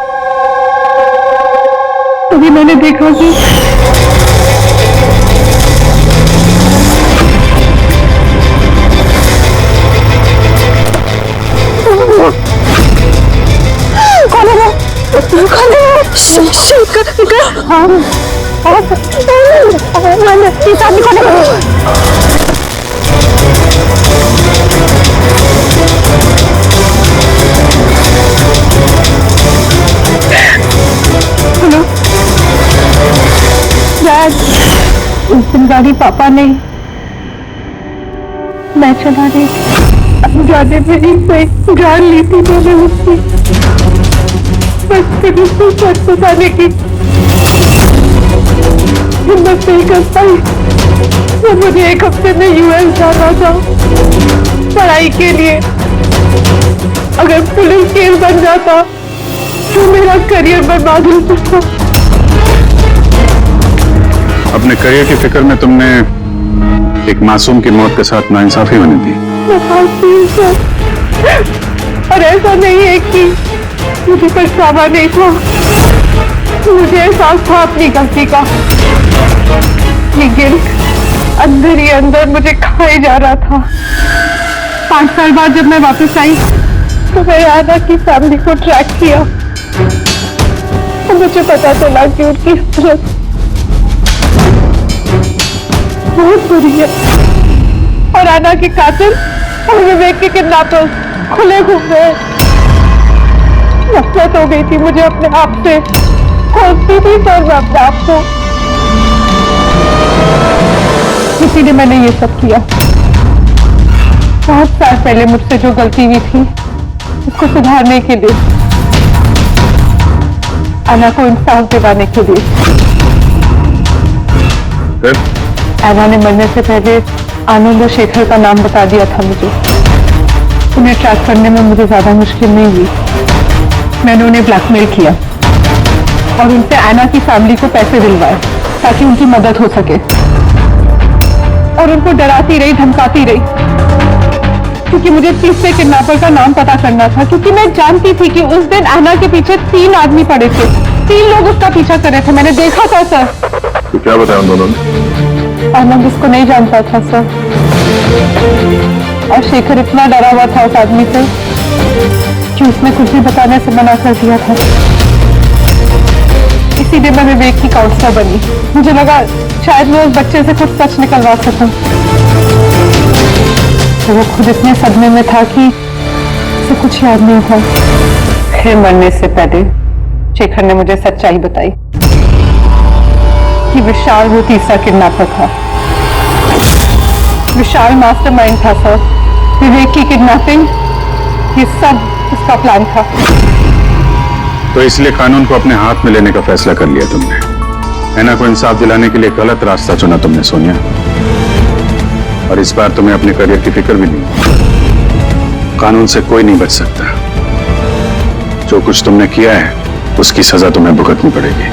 तभी मैंने देखा कि हेलो डैड, उस दिन गाड़ी पापा ने, मैं चला रही थी, जाने में ही कोई जान ली थी मैंने उसकी, बस फिर उसको सच बताने की हिम्मत नहीं कर पाई। वो मुझे 1 हफ्ते में US जाना था। पढ़ाई के लिए। अगर पुलिस केस बन जाता तो मेरा करियर बर्बाद हो सकता। अपने करियर की फिक्र में तुमने एक मासूम की मौत के साथ नाइंसाफी बनी थी। मैं मानती हूँ सर, और ऐसा नहीं है कि मुझे पछतावा नहीं था, मुझे एहसास था अपनी गलती का। ये गिल्ट अंदर ही अंदर मुझे खाए जा रहा था। 5 साल बाद जब मैं वापस आई तो मैं आना की फैमिली को ट्रैक किया तो मुझे पता चला कि उनकी हालत बहुत बुरी है और आना के कातिल और विवेक के किडनैपर्स खुले घूम रहे। नफरत हो गई थी मुझे अपने आप से, खोजती थी सर मैं अपने आप को, इसीलिए मैंने ये सब किया। 5 साल पहले मुझसे जो गलती हुई थी उसको सुधारने के लिए, आना को इंसाफ दिलाने के लिए। आना ने मरने से पहले आनंद और शेखर का नाम बता दिया था मुझे। उन्हें ट्रैक करने में मुझे ज्यादा मुश्किल नहीं हुई। मैंने उन्हें ब्लैकमेल किया और उनसे आना की फैमिली को पैसे दिलवाए ताकि उनकी मदद हो सके, और उनको डराती रही, धमकाती रही, क्योंकि मुझे तीसरे किडनैपर का नाम पता करना था, क्योंकि मैं जानती थी कि उस दिन आना के पीछे 3 आदमी पड़े थे, 3 लोग उसका पीछा कर रहे थे। मैंने देखा था सर। तो क्या बताया उन दोनों ने? आनंद उसको नहीं जानता था सर, और शेखर इतना डरा हुआ था उस आदमी से कि उसने कुछ भी बताने से मना कर दिया था। इसीलिए मैं विवेक की काउंसलर बनी। मुझे लगा शायद मैं उस बच्चे से कुछ सच निकलवा सकूं। तो वो खुद इतने सदमे में था कि उसे कुछ याद नहीं था। फिर मरने से पहले शेखर ने मुझे सच्चाई बताई कि विशाल वो तीसरा किडनैपर था। विशाल मास्टरमाइंड था सर। विवेक की किडनैपिंग, ये सब उसका प्लान था। तो इसलिए कानून को अपने हाथ में लेने का फैसला कर लिया तुमने। ऐना को इंसाफ दिलाने के लिए गलत रास्ता चुना तुमने सोनिया, और इस बार तुम्हें अपने करियर की फिक्र भी नहीं। कानून से कोई नहीं बच सकता। जो कुछ तुमने किया है उसकी सजा तुम्हें भुगतनी पड़ेगी।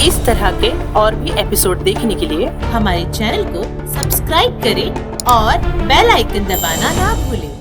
इस तरह के और भी एपिसोड देखने के लिए हमारे चैनल को सब्सक्राइब करें और बेल आइकन दबाना ना भूलें।